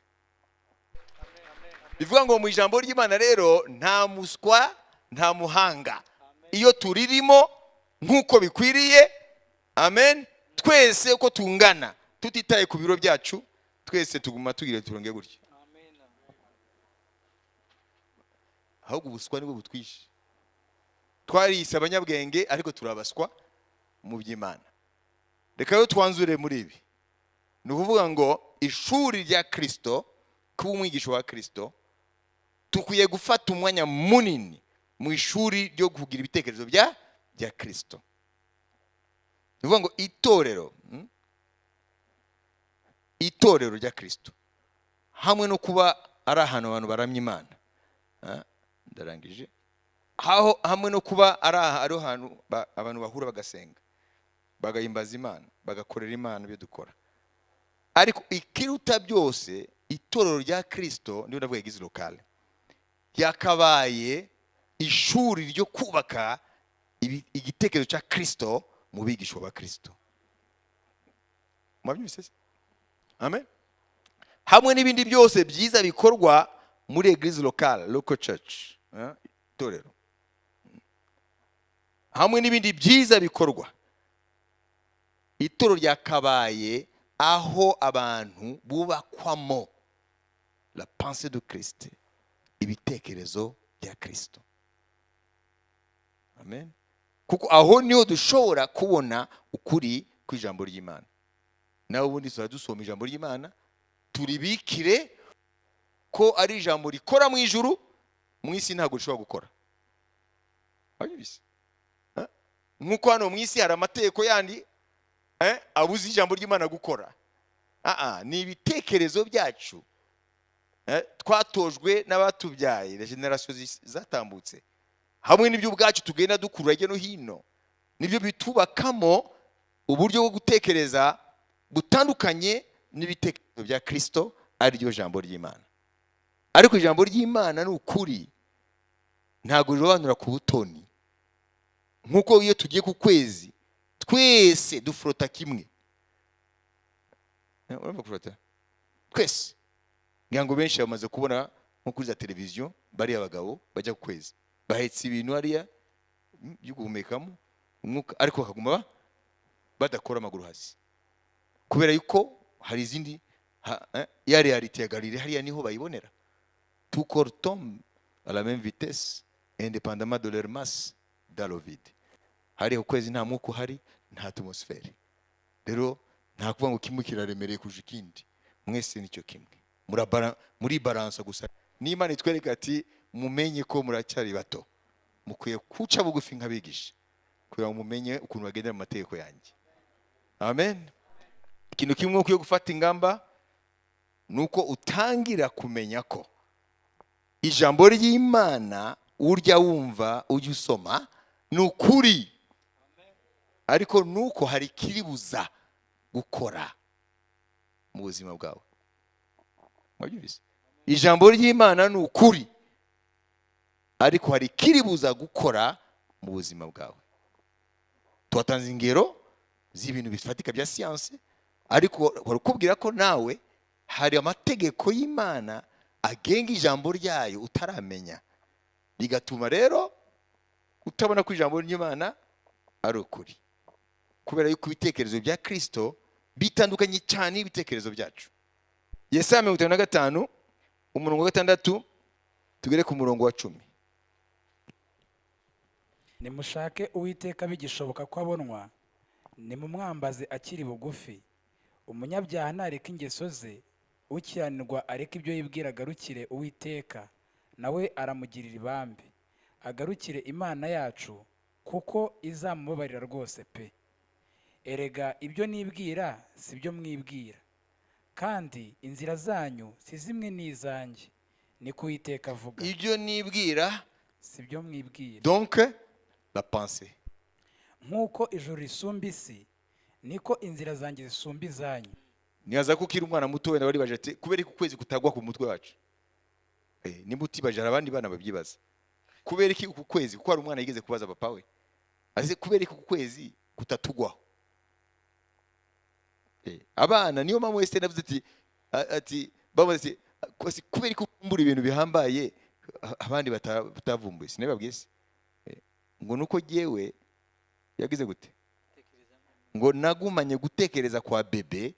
Speaker 1: Bivuga ngo mu ijambo ry'Imana rero nta muswa nta muhanga. Iyo turirimo nkuko bikwiriye, amen, twese uko tungana tutitaye ku biro byacu, twese tuguma tugire turonge gutya. Ahubwo ubuswa nibwo butwishe. Twariyise abanyabwenge ariko turabaswa mu by'Imana. Reka yo twanzure muri ibi. Ni ukuvuga ngo ishuri rya Kristo, kuba umwigisho wa Kristo, tukwiye gufata umwanya munini mu ishuri ryo kugira ibitekerezo bya Kristo. Ni ukuvuga ngo itorero rya Kristo hamwe no kuba ari ahantu abantu baramya Imana. Ndarangije. Hamwe no kuba ari ahantu abantu bahura bagasenga, bagahimbaza Imana, bagakorera Imana ibyo dukora. Ariko ikiruta byose itorero rya Kristo, ndiyo ndavuga eglise locale, yakabaye ishuri ryo kubaka igitekerezo cya Kristo mu bigishwa ba Kristo. Mwabyumvise? Amen. Hamwe n'ibindi byose byiza bikorwa muri eglise locale, local church, itorero. Hamwe n'ibindi byiza bikorwa, itorero ryakabaye aho abantu bubakwamo la pensée de Christ, ibitekerezo bya Kristo. Amen. Kuko aho niho dushobora kubona ukuri kw'ijambo ry'Imana. Nawe ubundi dusoma ijambo ry'Imana turibikire ko ari ijambo rikora mu ijuru, mu isi ntabwo rishobora gukora. Abibise. Nkuko hano mu isi hari amategeko yandi abuze ijambo ry'Imana gukora. Ni ibitekerezo byacu twatojwe n'abatubyaye, les générations zatambutse, hamwe n'ibyo ubwacu tugenda dukura hirya no hino, nibyo bitubakamo uburyo bwo gutekereza butandukanye n'ibitekerezo bya Kristo, ari ryo jambo ry'Imana. Ariko ijambo ry'Imana ni ukuri, ntabwo rirobanura ku butoni. Nkuko iyo tugiye ku kwezi twese dufrota kimwe. Urumva kufrota? Twese. Ngango benshi bamaze kubona nko kuri za televiziyo bari abagabo bajya ku kwezi, bahetse ibintu hariya byo guhumekamo umwuka, ariko bakaguma badakora amaguru hasi, kubera yuko hari izindi ya realite ya Galilée hariya niho bayibonera. Tout corps tombe à la même vitesse indépendamment de leur masse dans le vide. Hari ukwezi nta mwuka uhari, nta atmosphère. Rero nta kuvuga ngo kimwe kiraremereye kuje ikindi, mwese nicyo kimwe, muri balance gusa. N'Imana itwereka ati mumenye ko muracyari bato, mukwiye kuca bugufi nk'abigisha kugira ngo mumenye ukuntu bagendera mu mategeko yanjye. Amen. Ikintu kimwe ukwiye gufata ingamba nuko utangira kumenya ko ijambo ry'Imana urya wumva ujya usoma ni ukuri, ariko nuko hari kiribuza gukora mu buzima bwawe. Mwabyumvise? Ijambo ry'Imana ni ukuri, ariko hari kiribuza gukora mu buzima bwawe. Twatanze ingero z'ibintu bifatika bya siyanse, ariko barakubwira ko nawe hari amategeko y'Imana agenga ijambo ryayo utaramenya, bigatuma rero utabona ko ijambo ry'Imana ari ukuri. kubera yuko ibitekerezo bya Kristo bitandukanye cyane n'ibitekerezo byacu. Yesaya 55 umurongo wa 6 tugere ku murongo wa 10.
Speaker 2: nimushake uwiteka bigishoboka ko abonwa, nimumwambaze akiri bugufi. Umunyabyaha nareka ingeso ze, ukiranirwa areka ibyo yibwira agarukire uwiteka, nawe aramugirira ibambe. Agarukire Imana yacu, kuko izamubabarira rwose pe. Erega ibyo nibwira si byo mwibwira, kandi inzira zanyu si zimwe n'izanjye, niko Uwiteka avuga.
Speaker 1: Ibyo nibwira
Speaker 2: si byo mwibwira.
Speaker 1: Donc la pensée.
Speaker 2: Nk'uko ijuru risumba isi, niko inzira zanjye zisumba izanyu.
Speaker 1: Niyaza ko ukiri umwana muto wenda bari bajate kubera ko ukwezi kutagwa ku mutwe wacu. Nimba utibajara abandi bana babyibaza. Kubera iki uku kwezi kuko ari umwana yigeze kubaza papa we. Aze kubera iki uku kwezi kutatugwaho. Abana niyo mama wese navuze ati bavuze ati kubera iki kumbura ibintu bihambaye abandi batavumbuye. Sinababwiye se. Ngo nuko jewe yagize gute? Ngo nagumanye gutekereza kwa bebe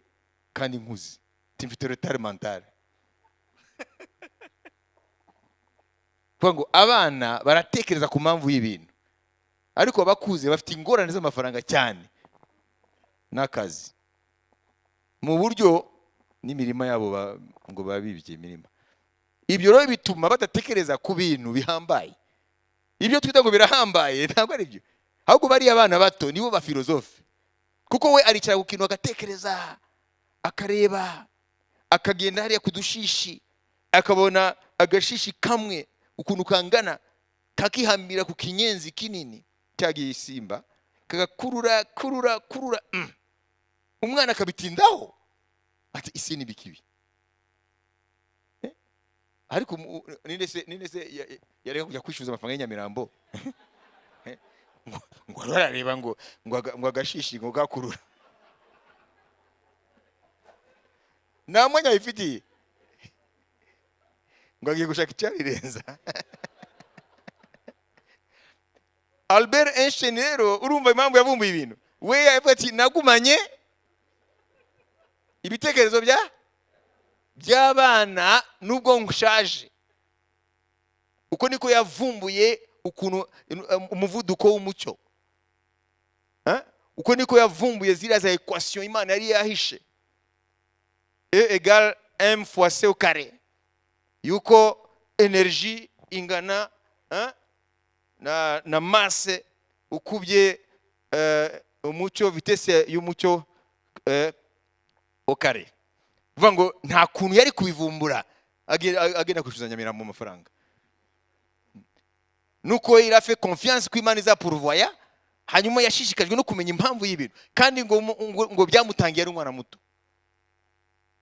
Speaker 1: kandi nkuzi. Mfite retard mental. Kwa ngo abana baratekereza ku mpamvu y'ibintu. Ariko abakuze bafite ingorane z'amafaranga cyane. Nakazi. Mu buryo n'imirima yabo ngo babibye imirima. Ibyo rero bituma badatekereza ku bintu bihambaye. Ibyo twita ngo birahambaye ntabwo ari byo. Ahubwo bari abana bato nibo ba filozofe. Kuko we aricara ku kintu agatekereza, akareba, akagenda hariya kudushishi, akabona agashishi kamwe ukuntu kangana, kakihambira ku kinyenzi kinini cyagiye isimba, kagakurura kurura. Umwana akabitindaho. Ati isi ni bikibi. Ariko ninde se yari kujya kwishyuza amafaranga y'Nyamirambo. Ngo arareba ngo agashishi ngo gakurura. Nta mwanya yifitiye. Ngo agiye gushaka icyarirenza. Albert Einstein rero urumva impamvu yavumbuye ibintu. We yavuga ati nagumanye ibitekerezo by'abana nubwo ngushaje. Uko niko yavumbuye ukuntu umuvuduko w'umucyo. Uko niko yavumbuye ziriya za equation Imana yari yahishe. E égale m fois c au carré. Yuko energy ingana na masse ukubye umucyo, vitesse y'umucyo au carré. Vuga ngo nta kuntu yari kubivumbura agenda kwishyuza Nyamirambo mu mafaranga. Nuko il a fait confiance ko Imana iza pourvoya, hanyuma yashishikajwe no kumenya impamvu y'ibintu, kandi ngo byamutangiye ari umwana muto.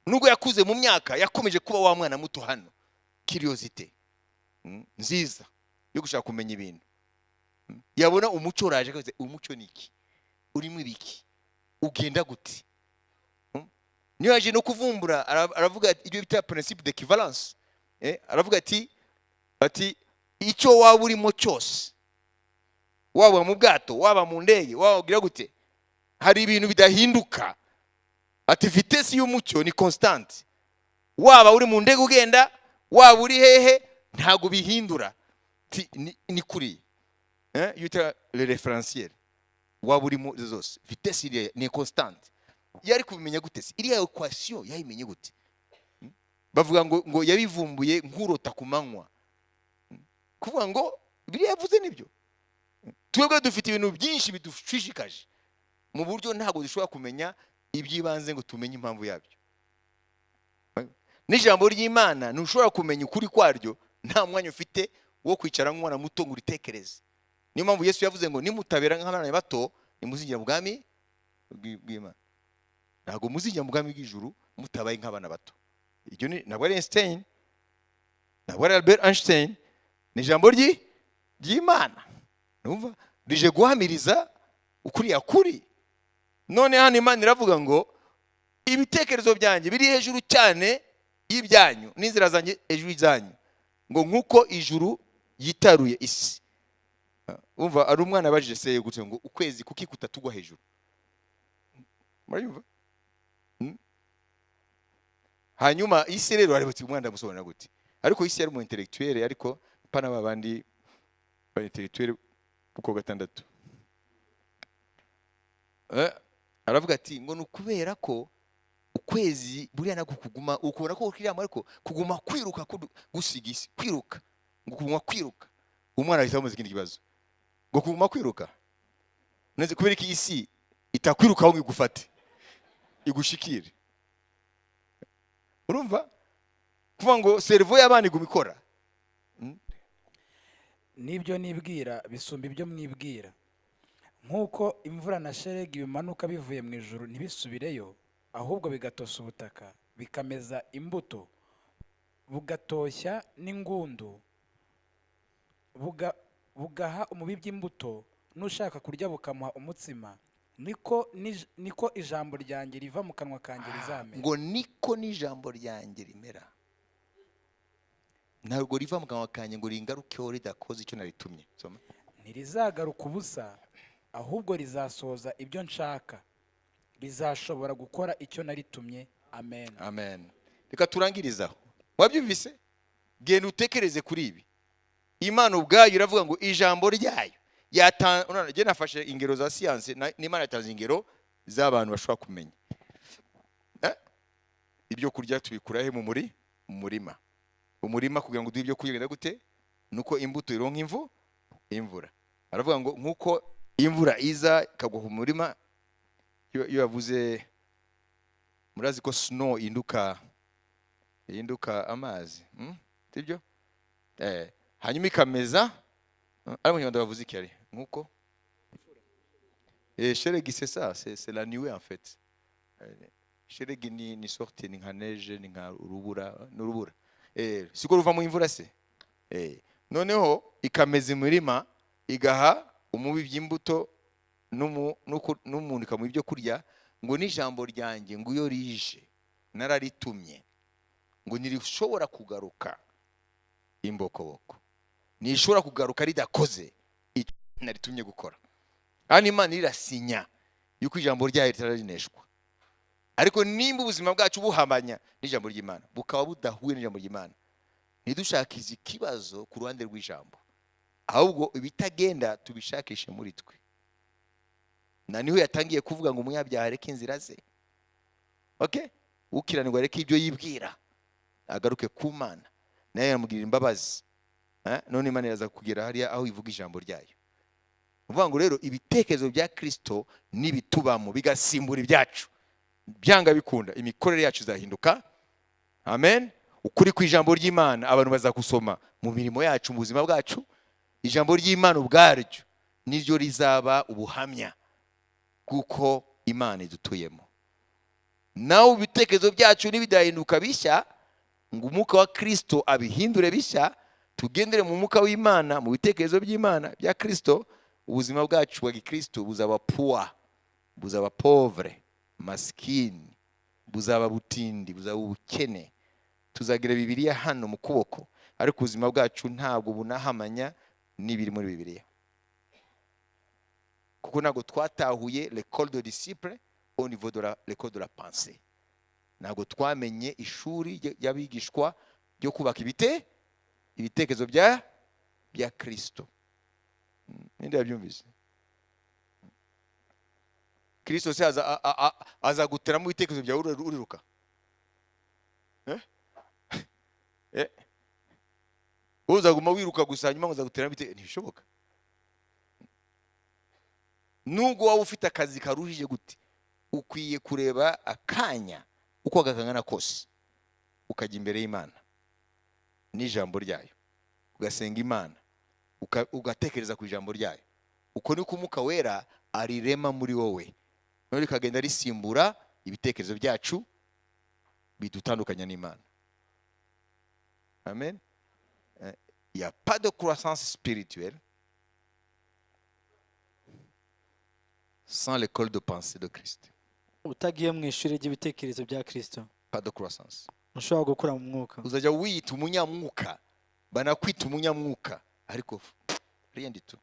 Speaker 1: Nubwo yakuze mu myaka yakomeje kuba wa mwana muto hano. Curiosité nziza yo gushaka kumenya ibintu. Yabona umucyo uraje akaze umucyo niki? Urimo ibiki? Ugenda gute? Niyo yaje no kuvumbura aravuga ibyo bita principe d'équivalence. Aravuga ati icyo waba urimo cyose, waba mu bwato, waba mu ndege, waba ugira gute, hari ibintu bidahinduka. Ati vitesse y'umucyo ni constante. Waba uri mu ndege ugenda, waba uri hehe, ntago bihindura. Ni kuri yuta le référentiel. Waba uri mu zose vitesse iri ni constante. Yari kubimenya gute se? Iriya equation yayimenye gute? Bavuga ngo yabivumbuye nkurota kumanywa. Kuvuga ngo biriya yavuze nibyo. Twebwe dufite ibintu byinshi bidushishikaje mu buryo ntago dushobora kumenya ibyibanze ngo tumenye impamvu yabyo. N'ijambo ry'Imana ntushobora kumenya ukuri kwaryo nta mwanya ufite wo kwicara nk'umwana muto ngo uritekereze. Niyo mpamvu Yesu yavuze ngo nimutabera nk'abana bato nimuzinjira mu bwami bw'Imana. Ntago muzinjira mu bwami bw'ijuru mutabaye nk'abana bato. Ibyo ni ntabwo ari Einstein, ntabwo ari Albert Einstein, ni ijambo ry'Imana. Numva rije guhamiriza ukuri yakuri. None hano Imana iravuga ngo ibitekerezo byanjye biri hejuru cyane y'ibyanyu, n'inzira zanjye hejuru y'izanyu, ngo nkuko ijuru yitaruye isi. Umva ari umwana abajije se gute ngo ukwezi kuki kutatugwa hejuru? murayumva? Hanyuma isi rero aributse umwana ndamusobanura gute, ariko isi yari mu intellectuel, ariko pana babandi ba intellectuel uko gatandatu. Aravuga ati ngo nukubera ko ukwezi buriya nako kuguma ukubona ko kiriyama, ariko kuguma kwiruka gusiga isi, kwiruka ngo kuguma kwiruka. Umwana ahita amuza ikindi kibazo ngo kuguma kwiruka neze kubera iki isi itakwirukaho ngo igufate igushikire. Urumva kuvuga ngo cerveau y'abana iguma ikora.
Speaker 2: Nibyo nibwira bisumba ibyo mwibwira. Nk'uko imvura na shelegi bimanuka bivuye mu ijuru ntibisubireyo, ahubwo bigatosa ubutaka bikameza imbuto, bugatoshya n'ingundu, bugaha umubibyi imbuto, n'ushaka kurya bukamuha umutsima, niko ijambo ryanjye riva mu kanwa kanjye rizamera.
Speaker 1: Ngo niko n'ijambo ryanjye rimera, ntabwo riva mu kanwa kanjye ngo ringarukeho ridakoze icyo naritumye. Soma.
Speaker 2: Ntirizagaruka ubusa, ahubwo rizasohoza ibyo nshaka, rizashobora gukora icyo naritumye. Amen.
Speaker 1: Amen. Reka turangirizaho. Wabyumvise? Genda utekereze kuri ibi. Imana ubwayo iravuga ngo ijambo ryayo je nafashe ingero za siyanse, n'Imana yatanze ingero z'abantu bashobora kumenya. Ibyo kurya tubikura he? mu murima. Umurima kugira ngo duhe ibyo kurya gute? Nuko imbuto ironka imvura. Aravuga ngo nkuko imvura iza ikagwa mu murima, iyo yavuze murazi ko snow induka amazi, sibyo? Hanyuma ikameza, ari mu Rwanda bavuze iki ari nkuko shelegi, c'est ça, c'est la nuée en fait. Shelegi ni sorte, ni nka neige, ni nka urubura. Siko ruva mu imvura se. Noneho ikameza imirima, igaha umubibyi imbuto n'umuntu ikamuha ibyo kurya. Ngo n'ijambo ryanjye ngo iyo rije nararitumye ngo ntirishobora kugaruka imbokoboko, ntirishobora kugaruka ridakoze icyo naritumye gukora. Kandi Imana irasinya yuko ijambo ryayo ritarineshwa. Ariko nimba ubuzima bwacu buhamanya n'ijambo ry'Imana, bukaba budahuye n'ijambo ry'Imana, ntidushakize ikibazo ku ruhande rw'ijambo, ahubwo ibitagenda tubishakishe muri twe. Na niho yatangiye kuvuga ngo umunyabyaha areke inzira ze. Okay? Ukiranirwa areke ibyo yibwira, agaruke ku Mana, naye yamugirira imbabazi. None Imana iraza kugera hariya aho ivuga ijambo ryayo. Uvuga ngo rero ibitekerezo bya Kristo nibitubamo bigasimbura ibyacu, byanga bikunda imikorere yacu izahinduka. Amen. Ukuri ku ijambo ry'Imana abantu bazakusoma mu mirimo yacu, mu buzima bwacu. Ijambo ry'Imana ubwaryo niryo rizaba ubuhamya kuko Imana idutuyemo. Nawe ibitekerezo byacu nibidahinduka bishya, ngo umwuka wa Kristo abihindure bishya, tugendere mu mwuka w'Imana, mu bitekerezo by'Imana bya Kristo, ubuzima bwacu bwa Kristo buzaba poor, buzaba pauvre, maskini, buzaba butindi, buzaba ubukene. Tuzagira Bibiliya hano mu kuboko, ariko ubuzima bwacu ntabwo bunahamanya n'ibiri muri Bibiliya, kuko ntabwo twatahuye l'école de disciple au niveau de l'école de la pensée. Ntabwo twamenye ishuri y'abigishwa byo kubaka ibitekerezo bya Kristo. Ninde yabyumvise? Kristo se aza guteramo ibitekerezo bya uriruka? Uzaguma wiruka gusa nyuma ngo guteramo ibitekerezo? Ntibishoboka. Nubwo waba ufite akazi karuhije gute, ukwiye kureba akanya uko gakangana kose, ukajya imbere y'Imana n'ijambo ryayo, ugasenga Imana, ugatekereza ku ijambo ryayo. Uko niko Umwuka Wera arirema muri wowe, none rikagenda risimbura ibitekerezo byacu bidutandukanya n'Imana. Amen. Il n'y a pas de croissance spirituelle sans l'école de pensée de Christ.
Speaker 3: utagiye mu ishuri ry'ibitekerezo bya Kristo,
Speaker 1: Pas de croissance.
Speaker 3: ushobora gukura mu mwuka.
Speaker 1: Uzajya wiyita umunyamwuka, banakwita umunyamwuka, ariko rien du tout.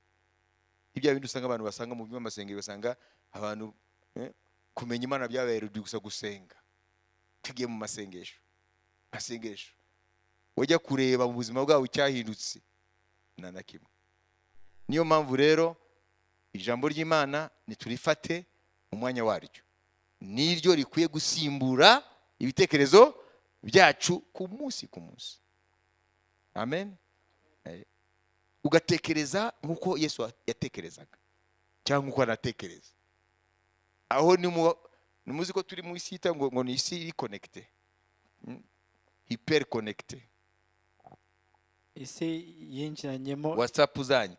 Speaker 1: Ibyo bintu usanga abantu basanga mu by'amasengero, basanga abantu kumenya Imana byabaye rudi gusa gusenga. Tugiye mu masengesho wajya kureba mu buzima bwawe cyahindutse na kimwe. Niyo mpamvu rero ijambo ry'Imana niturifate mu mwanya waryo, niryo rikwiye gusimbura ibitekerezo byacu ku munsi. Amen. Ugatekereza nkuko Yesu yatekerezaga cyangwa nkuko anatekereza. Aho ni muzi ko turi mu isi ngo ni isi iri connecte, hyper connecte.
Speaker 3: isi yinjiranyemo
Speaker 1: WhatsApp zanyu,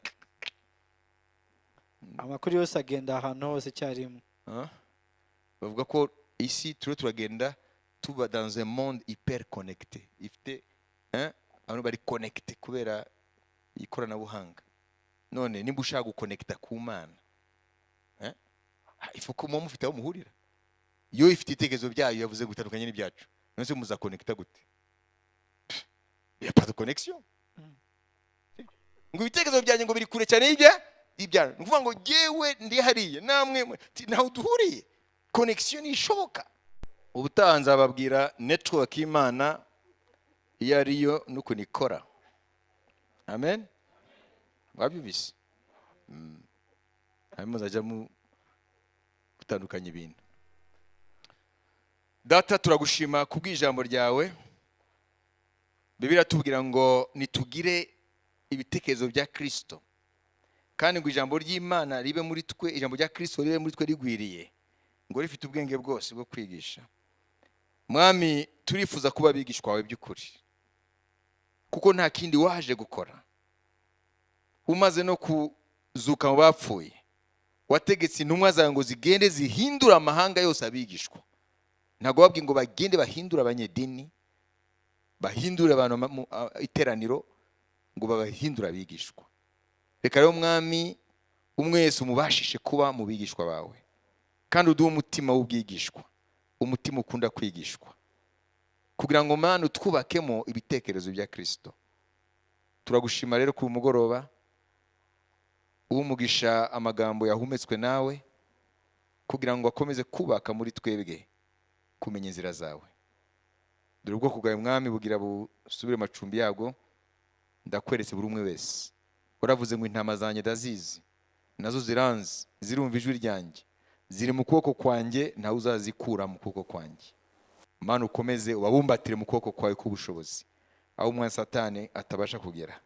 Speaker 3: amakuru yose agenda ahantu hose icyarimwe.
Speaker 1: bavuga ko isi turagenda tuba dans un monde hyper connecté. Ifite abantu bari connecté kubera ikoranabuhanga. None nimba ushaka guconnecta ku Mana, ifuko mu mufite aho muhurira. Yo ifite itekerezo byayo yavuze gutandukanye n'ibyacu, none se muza connecta gute? Il y a pas de connexion. Ngo ibitekerezo byanjye ngo biri kure cyane ibyana. Nukuvuga ngo jewe ndi hariya namwe naho duhuriye. Connexion ishoboka. Ubutanze ababwira network y'Imana iyo ariyo nuko nikora. Amen. Wabyumvise? Hanyuma uzajya mu gutandukanya ibintu. Data, turagushima kubw'ijambo ryawe. Bibiliya tubwira ngo nitugire ibitekerezo bya Kristo, kandi ngo ijambo ry'Imana ribe muri twe, ijambo rya Kristo ribe muri twe rigwiriye, ngo rifite ubwenge bwose bwo kwigisha. Mwami, turifuza kuba abigishwa bawe by'ukuri, kuko nta kindi waje gukora. Umaze no kuzuka mu bapfuye, wategetse intumwa zawe ngo zigende zihindura amahanga yose abigishwa. Ntago wabwiye ngo bagende bahindura abanyedini, bahindura abantu mu iteraniro, ngo babahindura abigishwa. Reka rero Mwami, umwe wese umubashishe kuba mu bigishwa bawe, kandi uduhe umutima w'ubwigishwa, umutima ukunda kwigishwa, kugira ngo Mana twubakemo ibitekerezo bya Kristo. Turagushima rero ku mugoroba, umugisha amagambo yahumetswe nawe, kugira ngo akomeze kubaka muri twebwe kumenya inzira zawe. Dore ubwoko bwawe Mwami bugira busubire macumbi yabwo, ndakweretse buri umwe wese. Uravuze ngo intama zanjye ndazizi, nazo ziranzi, zirumva ijwi ryanjye, ziri mu kuboko kwanjye, ntawe uzazikura mu kuboko kwanjye. Mana, ukomeze ubabumbatire mu kuboko kwawe k'ubushobozi, aho umwana Satani atabasha kugera.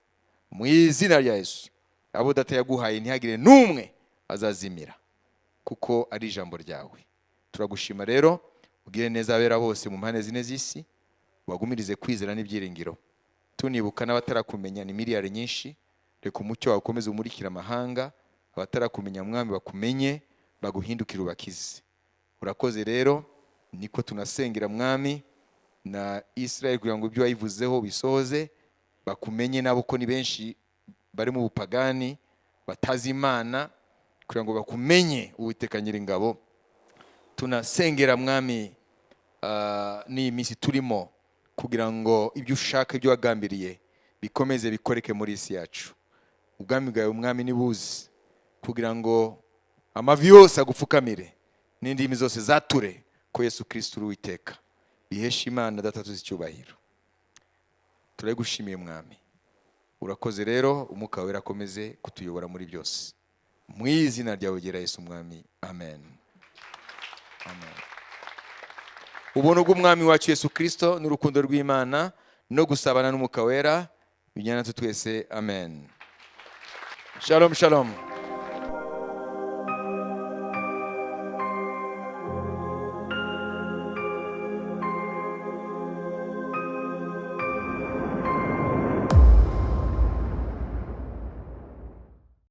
Speaker 1: Mu izina rya Yesu, abo Data yaguhaye ntihagire n'umwe azazimira, kuko ari ijambo ryawe. Turagushima rero, ugire neza abera bose mu mpande zine z'isi, wagumirize kwizera n'ibyiringiro. Tunibuka n'abatarakumenya ni miliyari nyinshi, reka umucyo wawe ukomeze umurikira amahanga, abatarakumenya Mwami bakumenye, baguhindukire ubakize. Urakoze rero, niko tunasengera Mwami na Israel, kugira ngo ibyo wayivuzeho bisohoze, bakumenye nabo ko ni benshi bari mu bupagani batazi Imana, kugira ngo bakumenye Uwiteka Nyiringabo. Tunasengera Mwami ni minsi turimo, kugira ngo ibyo ushaka, ibyo wagambiriye bikomeze bikoreke muri isi yacu. Ubwami bwawe Mwami nibuze, kugira ngo amavi yose agupfukamire, n'indimi zose zature ko Yesu Kristo Uwiteka. Bihesha Imana Data tuzi icyubahiro. Turagushimiye Mwami. Urakoze rero, umwuka wera akomeze kutuyobora muri byose. Mu izina ryawe gera Yesu Mwami. Amen. Amen. Ubuntu bw'Umwami wacu Yesu Kristo n'urukundo rw'Imana no gusabana n'umwuka wera bijyana natwe twese. Amen. Shalom, shalom.